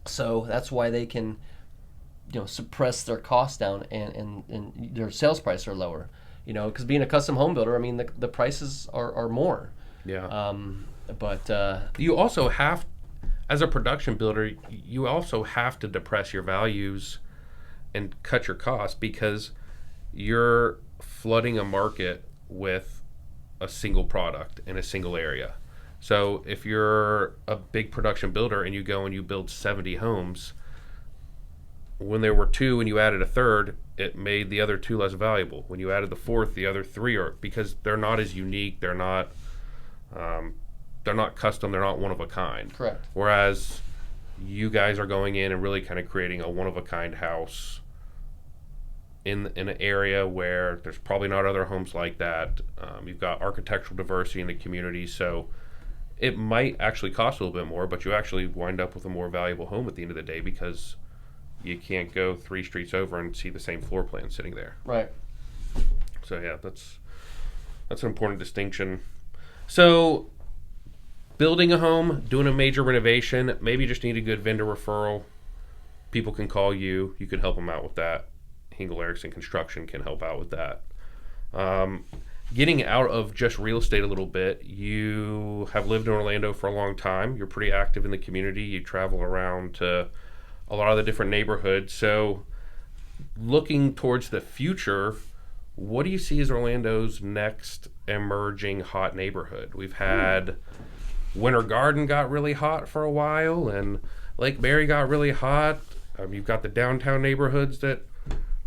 B: So that's why they can suppress their costs down, and their sales prices are lower. Because being a custom home builder, I mean, the prices are more. But
A: you also have, as a production builder, you also have to depress your values and cut your costs, because you're flooding a market with a single product in a single area. So if you're a big production builder and you go and you build 70 homes, when there were 2 and you added a third, it made the other 2 less valuable. When you added the 4th, the other 3 are, because they're not as unique. They're not custom. They're not one of a kind.
B: Correct.
A: Whereas you guys are going in and really kind of creating a one of a kind house in an area where there's probably not other homes like that. You've got architectural diversity in the community, so it might actually cost a little bit more, but you actually wind up with a more valuable home at the end of the day, because you can't go 3 streets over and see the same floor plan sitting there.
B: Right.
A: So yeah, that's an important distinction. So building a home, doing a major renovation, maybe you just need a good vendor referral. People can call you. You can help them out with that. Hingle Erickson Construction can help out with that. Getting out of just real estate a little bit, you have lived in Orlando for a long time. You're pretty active in the community. You travel around to a lot of the different neighborhoods. So looking towards the future, what do you see as Orlando's next emerging hot neighborhood? We've had Winter Garden got really hot for a while, and Lake Mary got really hot. You've got the downtown neighborhoods that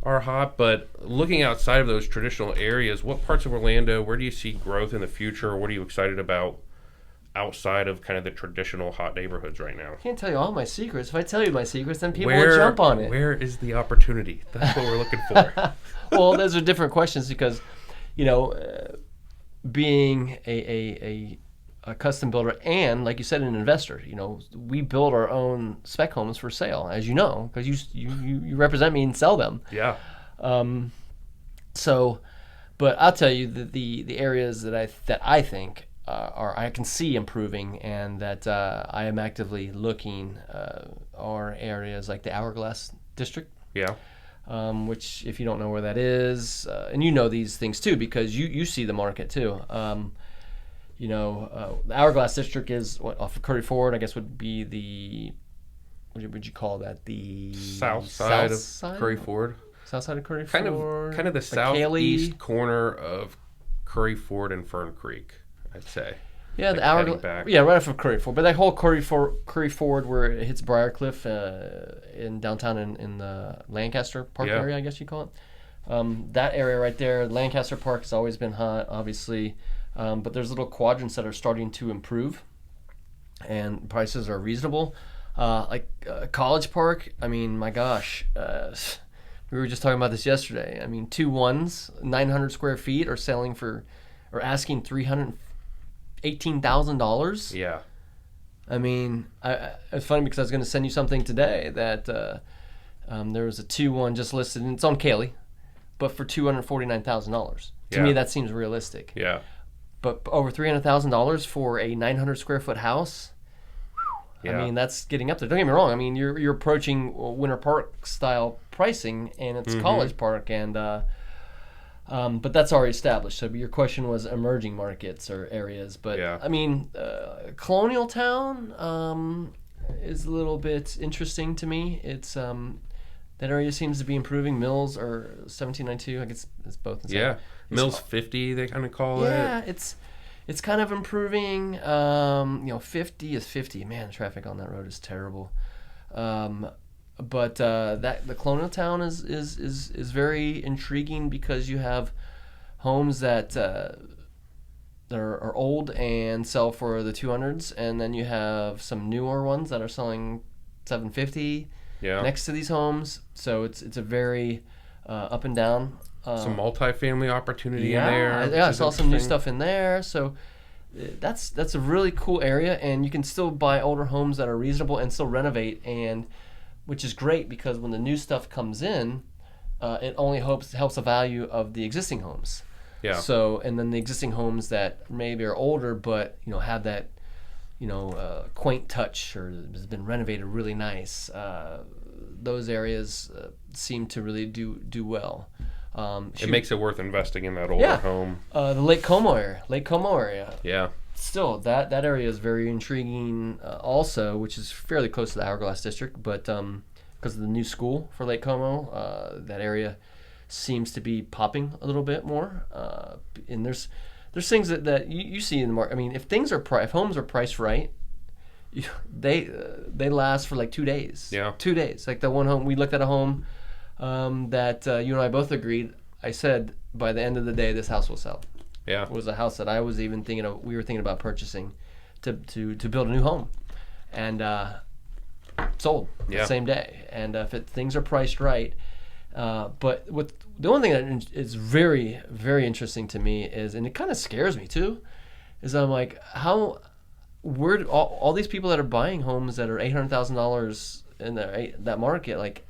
A: are hot, but looking outside of those traditional areas, what parts of Orlando, where do you see growth in the future? What are you excited about outside of kind of the traditional hot neighborhoods right now?
B: I can't tell you all my secrets. If I tell you my secrets, then people will jump on it.
A: Where is the opportunity? That's what we're looking for.
B: Well, those are different questions because, being a custom builder and, like you said, an investor, we build our own spec homes for sale, as you know, because you represent me and sell them.
A: Yeah.
B: But I'll tell you the areas that I think I can see improving and that I am actively looking are areas like the Hourglass District.
A: Yeah.
B: Which, if you don't know where that is, and you know these things too because you see the market too. The Hourglass District is off of Curry Ford. I guess would be the what would you call that? The
A: south side of Curry Ford.
B: South side of Curry
A: Ford. Kind of the southeast corner of Curry Ford and Fern Creek, I'd say.
B: Yeah, the Hourglass. Yeah, right off of Curry Ford. But that whole Curry Ford where it hits Briarcliff in downtown in the Lancaster Park area, I guess you call it. That area right there, Lancaster Park has always been hot, obviously. But there's little quadrants that are starting to improve, and prices are reasonable. College Park, I mean, my gosh. We were just talking about this yesterday. I mean, 2 ones, 900 square feet, are asking $318,000.
A: Yeah.
B: I mean, it's funny because I was going to send you something today that there was a 2-1 just listed, and it's on Cayley, but for $249,000. To me, that seems realistic.
A: Yeah.
B: But over $300,000 for a 900 square foot house.
A: Yeah.
B: I mean, that's getting up there. Don't get me wrong. I mean, you're approaching Winter Park style pricing, and it's College Park, and but that's already established. So your question was emerging markets or areas, but I mean, Colonial Town is a little bit interesting to me. It's that area seems to be improving. Mills or 1792. I guess it's both.
A: Yeah, Mills 50. They kind of call it.
B: Yeah, it's kind of improving. 50 is 50. Man, traffic on that road is terrible. But that the Colonial Town is very intriguing because you have homes that are old and sell for the 200s, and then you have some newer ones that are selling 750 next to these homes. So it's a very up and down.
A: Some multifamily opportunity in there.
B: I saw some new stuff in there. So that's a really cool area, and you can still buy older homes that are reasonable and still renovate, and which is great because when the new stuff comes in, it only helps the value of the existing homes.
A: Yeah.
B: So, and then the existing homes that maybe are older but have that quaint touch or has been renovated really nice. Those areas seem to really do well.
A: It makes it worth investing in that older home.
B: The Lake Como area.
A: Yeah.
B: Still, that area is very intriguing also, which is fairly close to the Hourglass District, but because of the new school for Lake Como, that area seems to be popping a little bit more. And there's things that you see in the market. I mean, if homes are priced right, they last for like 2 days.
A: Yeah.
B: 2 days. Like the one home, we looked at a home that you and I both agreed. I said, by the end of the day, this house will sell.
A: Yeah.
B: It was a house that I was even we were thinking about purchasing to build a new home. And sold the same day. And if things are priced right. But the only thing that is very, very interesting to me is, and it kind of scares me too, is I'm like, where do all these people that are buying homes that are $800,000 in that market, like,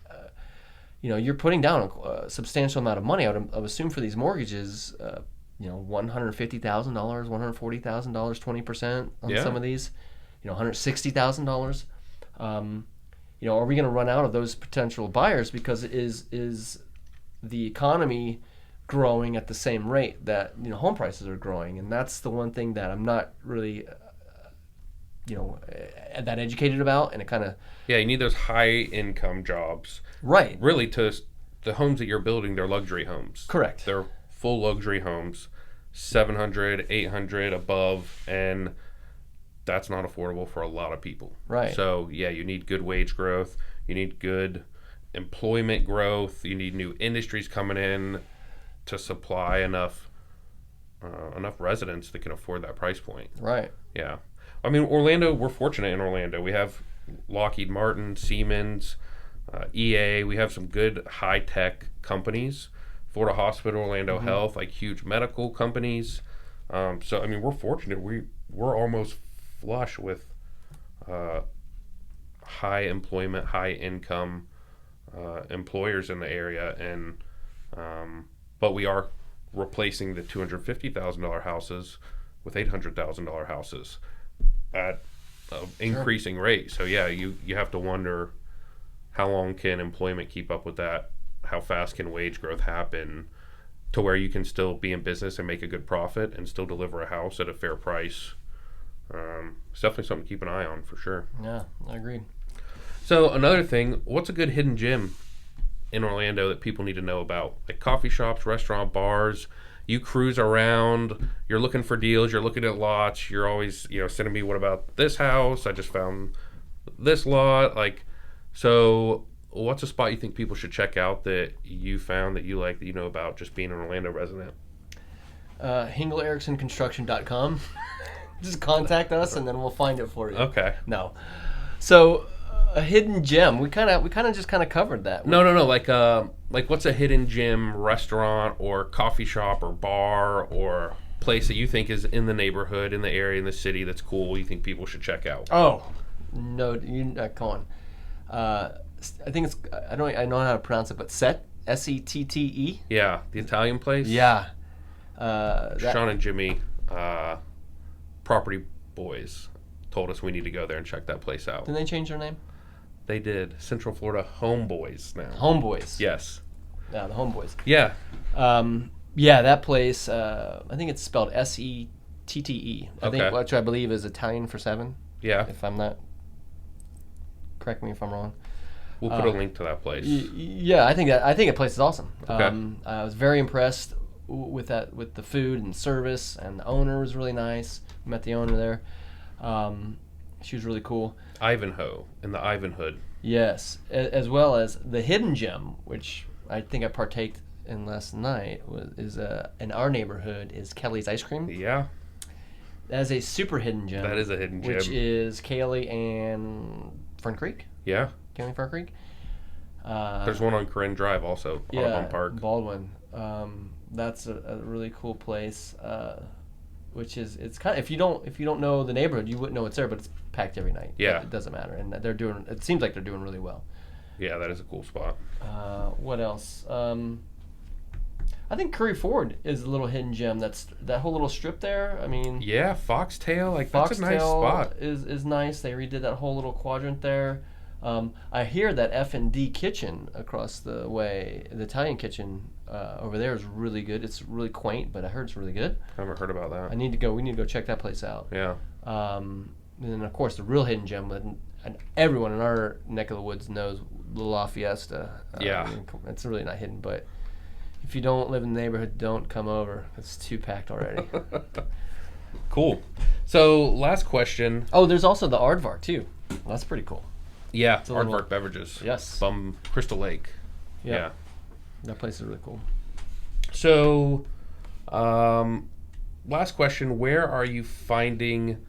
B: you're putting down a substantial amount of money. I would assume for these mortgages, $150,000, $140,000, 20% on some of these, $160,000. Are we going to run out of those potential buyers because is the economy growing at the same rate that home prices are growing? And that's the one thing that I'm not really that educated about, and it kind of
A: you need those high income jobs,
B: right?
A: Really, to the homes that you're building, they're luxury homes.
B: Correct.
A: They're full luxury homes, 700, 800 above, and that's not affordable for a lot of people.
B: Right.
A: So yeah, you need good wage growth. You need good employment growth. You need new industries coming in to supply enough residents that can afford that price point.
B: Right.
A: Yeah. I mean, Orlando, we're fortunate in Orlando. We have Lockheed Martin, Siemens, EA. We have some good high-tech companies. Florida Hospital, Orlando Health, like huge medical companies. So, I mean, we're fortunate. We're almost flush with high employment, high income employers in the area. And but we are replacing the $250,000 houses with $800,000 houses at an increasing rate. So yeah, you have to wonder, how long can employment keep up with that? How fast can wage growth happen to where you can still be in business and make a good profit and still deliver a house at a fair price? It's definitely something to keep an eye on for sure.
B: Yeah, I agree.
A: So another thing, what's a good hidden gem in Orlando that people need to know about? Like coffee shops, restaurant, bars. You cruise around, you're looking for deals, you're looking at lots, you're always, sending me, what about this house? I just found this lot. Like, so what's a spot you think people should check out that you found that you like, that you know about, just being an Orlando resident?
B: HingleEricksonConstruction.com. Just contact us and then we'll find it for you.
A: Okay.
B: No. So a hidden gem. We kind of just covered that.
A: No. Like what's a hidden gem restaurant or coffee shop or bar or place that you think is in the neighborhood, in the area, in the city that's cool, you think people should check out?
B: Oh, no, come on. I think it's, I know how to pronounce it, but Sette, Sette.
A: Yeah, the Italian place.
B: Yeah.
A: Sean and Jimmy, Property Boys, told us we need to go there and check that place out.
B: Didn't they change their name?
A: They did. Central Florida Homeboys now.
B: Homeboys.
A: Yes.
B: Yeah, the Homeboys.
A: Yeah.
B: Yeah, that place, I think it's spelled Sette.
A: Okay.
B: Which I believe is Italian for 7.
A: Yeah.
B: If I'm not, correct me if I'm wrong.
A: We'll put a link to that place.
B: Yeah, I think that place is awesome.
A: Okay.
B: I was very impressed with the food and service, and the owner was really nice. We met the owner there. She was really cool.
A: Ivanhoe in the Ivanhood.
B: Yes, as well as the hidden gem, which I think I partaked in last night, is in our neighborhood, is Kelly's Ice Cream.
A: Yeah.
B: That is a super hidden gem.
A: That is a hidden gem.
B: Which is Kaylee and Fern Creek.
A: Yeah.
B: Kaylee and Fern Creek.
A: There's one on Corinne Drive also, Audubon Park.
B: Baldwin. That's a really cool place. Which is, it's kind of, if you don't know the neighborhood, you wouldn't know it's there, but it's packed every night.
A: Yeah.
B: It doesn't matter, and it seems like they're doing really well.
A: Yeah, that is a cool spot.
B: What else? I think Curry Ford is a little hidden gem. That's that whole little strip there. I mean,
A: yeah, Foxtail, that's a nice spot.
B: Is nice. They redid that whole little quadrant there. I hear that F&D Kitchen across the way, the Italian kitchen over there, is really good. It's really quaint, but I heard it's really good.
A: I haven't heard about that.
B: We need to go check that place out.
A: Yeah.
B: And then of course the real hidden gem, and everyone in our neck of the woods knows La Fiesta.
A: Yeah.
B: I mean, it's really not hidden, but if you don't live in the neighborhood, don't come over. It's too packed already.
A: Cool. So last question.
B: Oh, there's also the Aardvark too. Well, that's pretty cool.
A: Yeah, Aardvark Beverages.
B: Yes.
A: Crystal Lake.
B: Yep.
A: Yeah.
B: That place is really cool.
A: So, last question. Where are you finding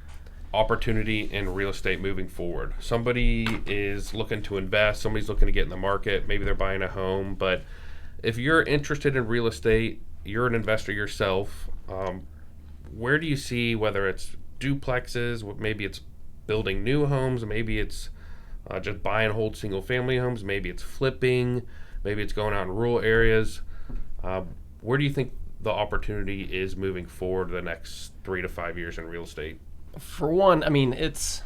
A: opportunity in real estate moving forward? Somebody is looking to invest. Somebody's looking to get in the market. Maybe they're buying a home. But if you're interested in real estate, you're an investor yourself, where do you see, whether it's duplexes, maybe it's building new homes, maybe it's just buy and hold single family homes, maybe it's flipping, maybe it's going out in rural areas. Where do you think the opportunity is moving forward the next 3 to 5 years in real estate?
B: For one, I mean, it's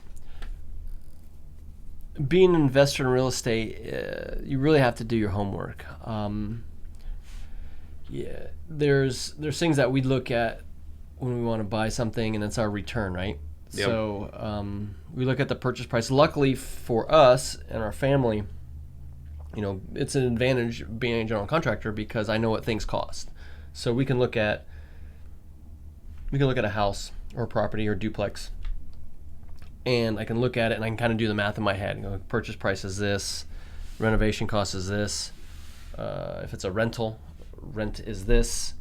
B: being an investor in real estate. You really have to do your homework. Yeah, there's things that we look at when we want to buy something, and it's our return, right?
A: Yep.
B: So we look at the purchase price. Luckily for us and our family, it's an advantage being a general contractor because I know what things cost. So we can look at a house or property or duplex and I can look at it and I can kind of do the math in my head. You know, purchase price is this, renovation cost is this. If it's a rental, rent is this.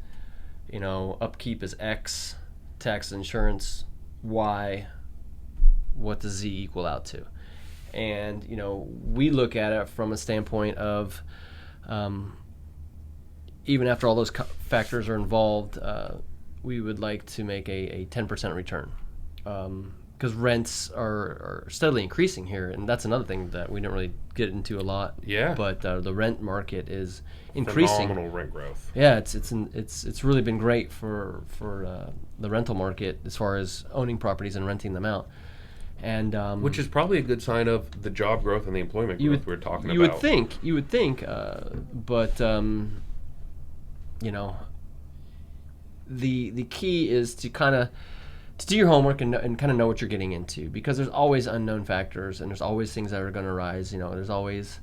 B: You know, upkeep is X, tax, insurance Y. What does Z equal out to? And you know, we look at it from a standpoint of even after all those factors are involved, we would like to make a 10% return. Because rents are steadily increasing here, and that's another thing that we didn't really get into a lot.
A: Yeah.
B: But the rent market is increasing.
A: Phenomenal rent growth.
B: Yeah, it's really been great for the rental market as far as owning properties and renting them out. And
A: which is probably a good sign of the job growth and the employment growth we're talking about.
B: You would think, but you know, the key is to kind of do your homework and kind of know what you're getting into, because there's always unknown factors and there's always things that are going to arise. You know, there's always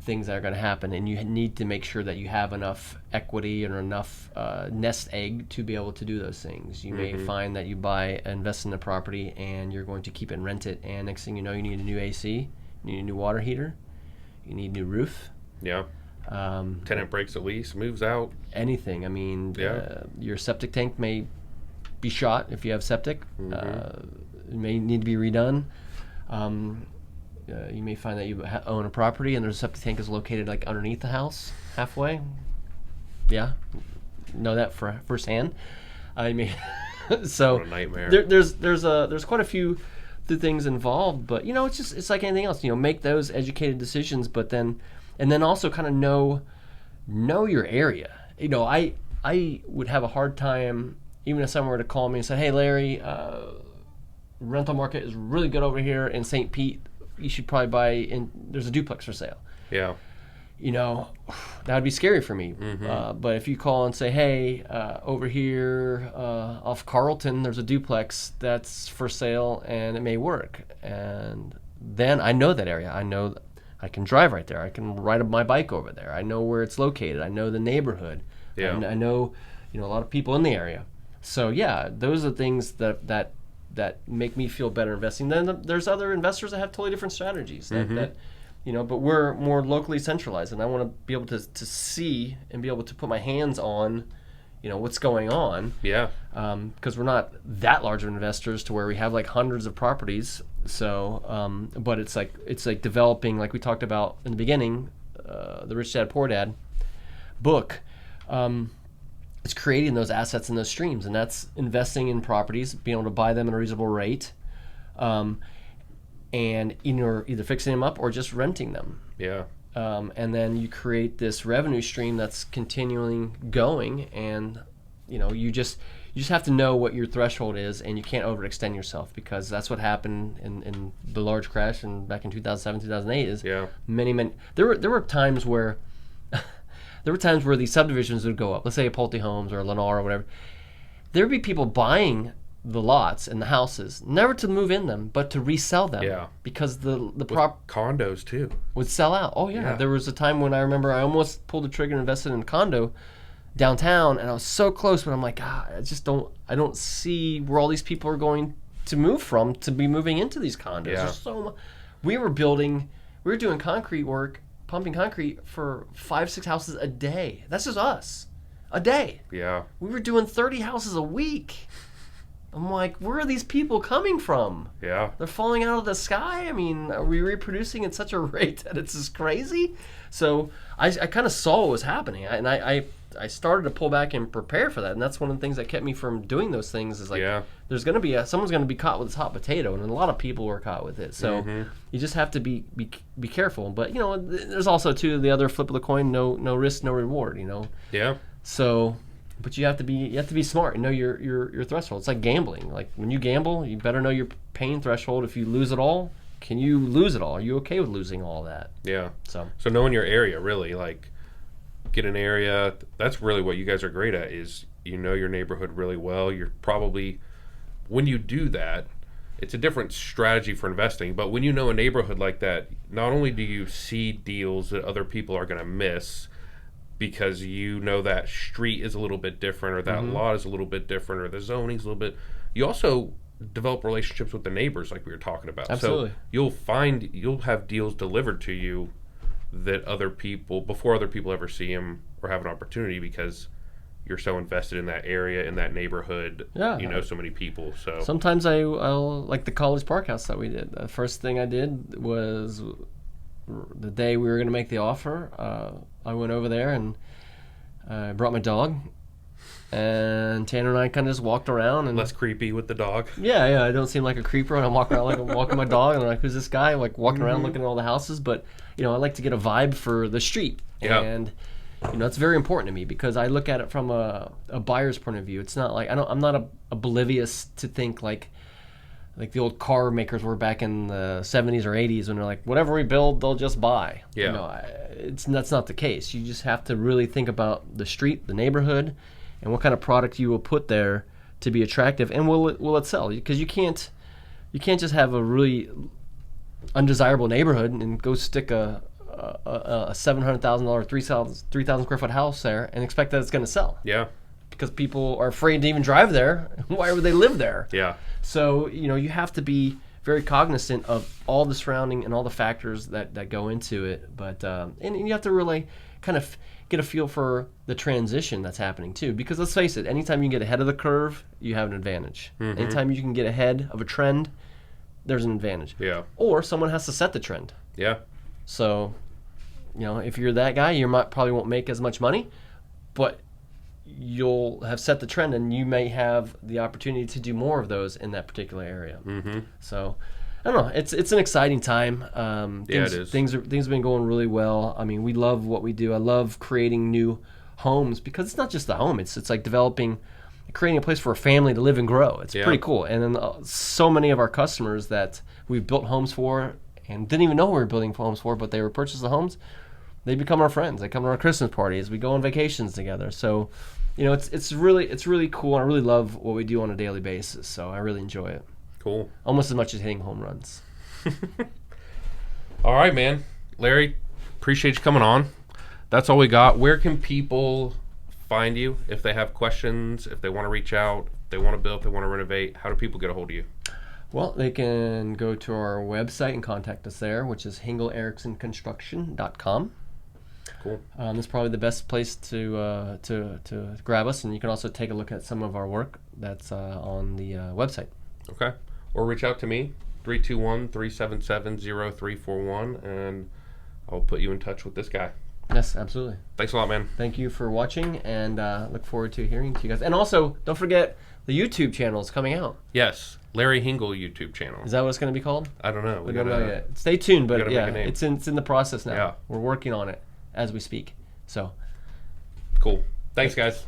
B: things that are going to happen, and you need to make sure that you have enough equity or enough nest egg to be able to do those things. You may find that you invest in a property and you're going to keep it and rent it, and next thing you know, you need a new AC, you need a new water heater, you need a new roof.
A: Yeah. Tenant breaks a lease, moves out.
B: Anything. I mean, your septic tank may be shot if you have septic. It may need to be redone. You may find that you own a property and there's a septic tank is located like underneath the house halfway. Yeah, know that firsthand. I mean, so
A: what a nightmare.
B: There's quite a few things involved, but you know, it's like anything else. You know, make those educated decisions, but then also kind of know your area. You know, I would have a hard time even if someone were to call me and say, "Hey, Larry, rental market is really good over here in St. Pete. You should probably there's a duplex for sale."
A: Yeah.
B: You know, that would be scary for me. But if you call and say, "Hey, over here off Carlton, there's a duplex that's for sale and it may work," and then I know that area. I know I can drive right there. I can ride my bike over there. I know where it's located. I know the neighborhood.
A: Yeah.
B: I know, you know, a lot of people in the area. So yeah, those are things that make me feel better investing. Then there's other investors that have totally different strategies that you know, but we're more locally centralized, and I want to be able to see and be able to put my hands on, you know, what's going on.
A: Yeah.
B: Because we're not that large of investors to where we have like hundreds of properties. So, but it's like developing, like we talked about in the beginning, the Rich Dad Poor Dad book. It's creating those assets and those streams, and that's investing in properties, being able to buy them at a reasonable rate, and either fixing them up or just renting them.
A: Yeah.
B: And then you create this revenue stream that's continually going, and you know, you just have to know what your threshold is, and you can't overextend yourself, because that's what happened in the large crash and back in 2007, 2008 is many there were times where these subdivisions would go up. Let's say a Pulte Homes or a Lennar or whatever. There would be people buying the lots and the houses, never to move in them, but to resell them.
A: Yeah.
B: Because the
A: condos too
B: would sell out. Oh yeah. There was a time when I remember I almost pulled the trigger and invested in a condo downtown, and I was so close, but I'm like, God, I don't see where all these people are going to move from to be moving into these condos.
A: Yeah.
B: There's so much. We were doing concrete work, pumping concrete for 5-6 houses a day. That's just us. A day.
A: Yeah.
B: We were doing 30 houses a week. I'm like, where are these people coming from?
A: Yeah.
B: They're falling out of the sky? I mean, are we reproducing at such a rate that it's just crazy? So I kind of saw what was happening, and I started to pull back and prepare for that, and that's one of the things that kept me from doing those things. Is like, there's going to be someone's going to be caught with this hot potato, and a lot of people were caught with it. So you just have to be careful. But you know, there's also too the other flip of the coin: no risk, no reward. You know.
A: Yeah.
B: So, but you have to be smart and know your threshold. It's like gambling. Like when you gamble, you better know your pain threshold. If you lose it all, can you lose it all? Are you okay with losing all that?
A: Yeah.
B: So
A: knowing your area, really, like, get an area. That's really what you guys are great at, is you know your neighborhood really well. You're probably, when you do that, it's a different strategy for investing. But when you know a neighborhood like that, not only do you see deals that other people are going to miss because you know that street is a little bit different, or that lot is a little bit different, or the zoning's a little bit, you also develop relationships with the neighbors like we were talking about.
B: Absolutely.
A: So you'll have deals delivered to you that other people, before other people ever see them or have an opportunity, because you're so invested in that area, in that neighborhood.
B: Yeah.
A: You know so many people. So
B: sometimes I'll like the College Park house that we did. The first thing I did was the day we were going to make the offer. I went over there and I brought my dog, and Tanner and I kind of just walked around. And
A: less creepy with the dog.
B: Yeah, I don't seem like a creeper, and I'm walking around like I'm walking my dog, and I'm like, who's this guy? Like walking around looking at all the houses, but I like to get a vibe for the street.
A: Yeah.
B: And it's very important to me because I look at it from a buyer's point of view. It's not like I'm not oblivious to think like the old car makers were back in the 70s or 80s when they're like, whatever we build, they'll just buy.
A: Yeah.
B: That's not the case. You just have to really think about the street, the neighborhood, and what kind of product you will put there to be attractive, and will it sell? Because you can't just have a really undesirable neighborhood and go stick a $700,000, 3,000 square foot house there and expect that it's going to sell.
A: Yeah.
B: Because people are afraid to even drive there. Why would they live there?
A: Yeah.
B: So you have to be very cognizant of all the surrounding and all the factors that go into it. But and you have to really kind of get a feel for the transition that's happening too. Because let's face it, anytime you can get ahead of the curve, you have an advantage. Mm-hmm. Anytime you can get ahead of a trend, there's an advantage.
A: Yeah.
B: Or someone has to set the trend.
A: Yeah.
B: So, if you're that guy, you probably won't make as much money, but you'll have set the trend, and you may have the opportunity to do more of those in that particular area.
A: Mm-hmm.
B: So, I don't know. It's an exciting time.
A: It is.
B: Things have been going really well. I mean, we love what we do. I love creating new homes because it's not just the home. It's like creating a place for a family to live and grow. It's pretty cool. And then so many of our customers that we've built homes for and didn't even know we were building homes for, but they were purchased the homes. They become our friends. They come to our Christmas parties. We go on vacations together. So, it's really cool. I really love what we do on a daily basis. So I really enjoy it.
A: Cool.
B: Almost as much as hitting home runs.
A: All right, man. Larry, appreciate you coming on. That's all we got. Where can people find you if they have questions, if they want to reach out, if they want to build, if they want to renovate? How do people get a hold of you?
B: Well, they can go to our website and contact us there, which is hingleericksonconstruction.com.
A: Cool.
B: That's probably the best place to grab us, and you can also take a look at some of our work that's on the website.
A: Okay. Or reach out to me, 321-377-0341, and I'll put you in touch with this guy.
B: Yes, absolutely.
A: Thanks a lot, man.
B: Thank you for watching, and look forward to hearing to you guys. And also, don't forget, the YouTube channel is coming out.
A: Yes, Larry Hingle YouTube channel.
B: Is that what it's going to be called?
A: I don't know.
B: We don't know yet. Stay tuned, but yeah,
A: it's
B: it's in the process now.
A: Yeah.
B: We're working on it as we speak. So,
A: cool. Thanks, guys.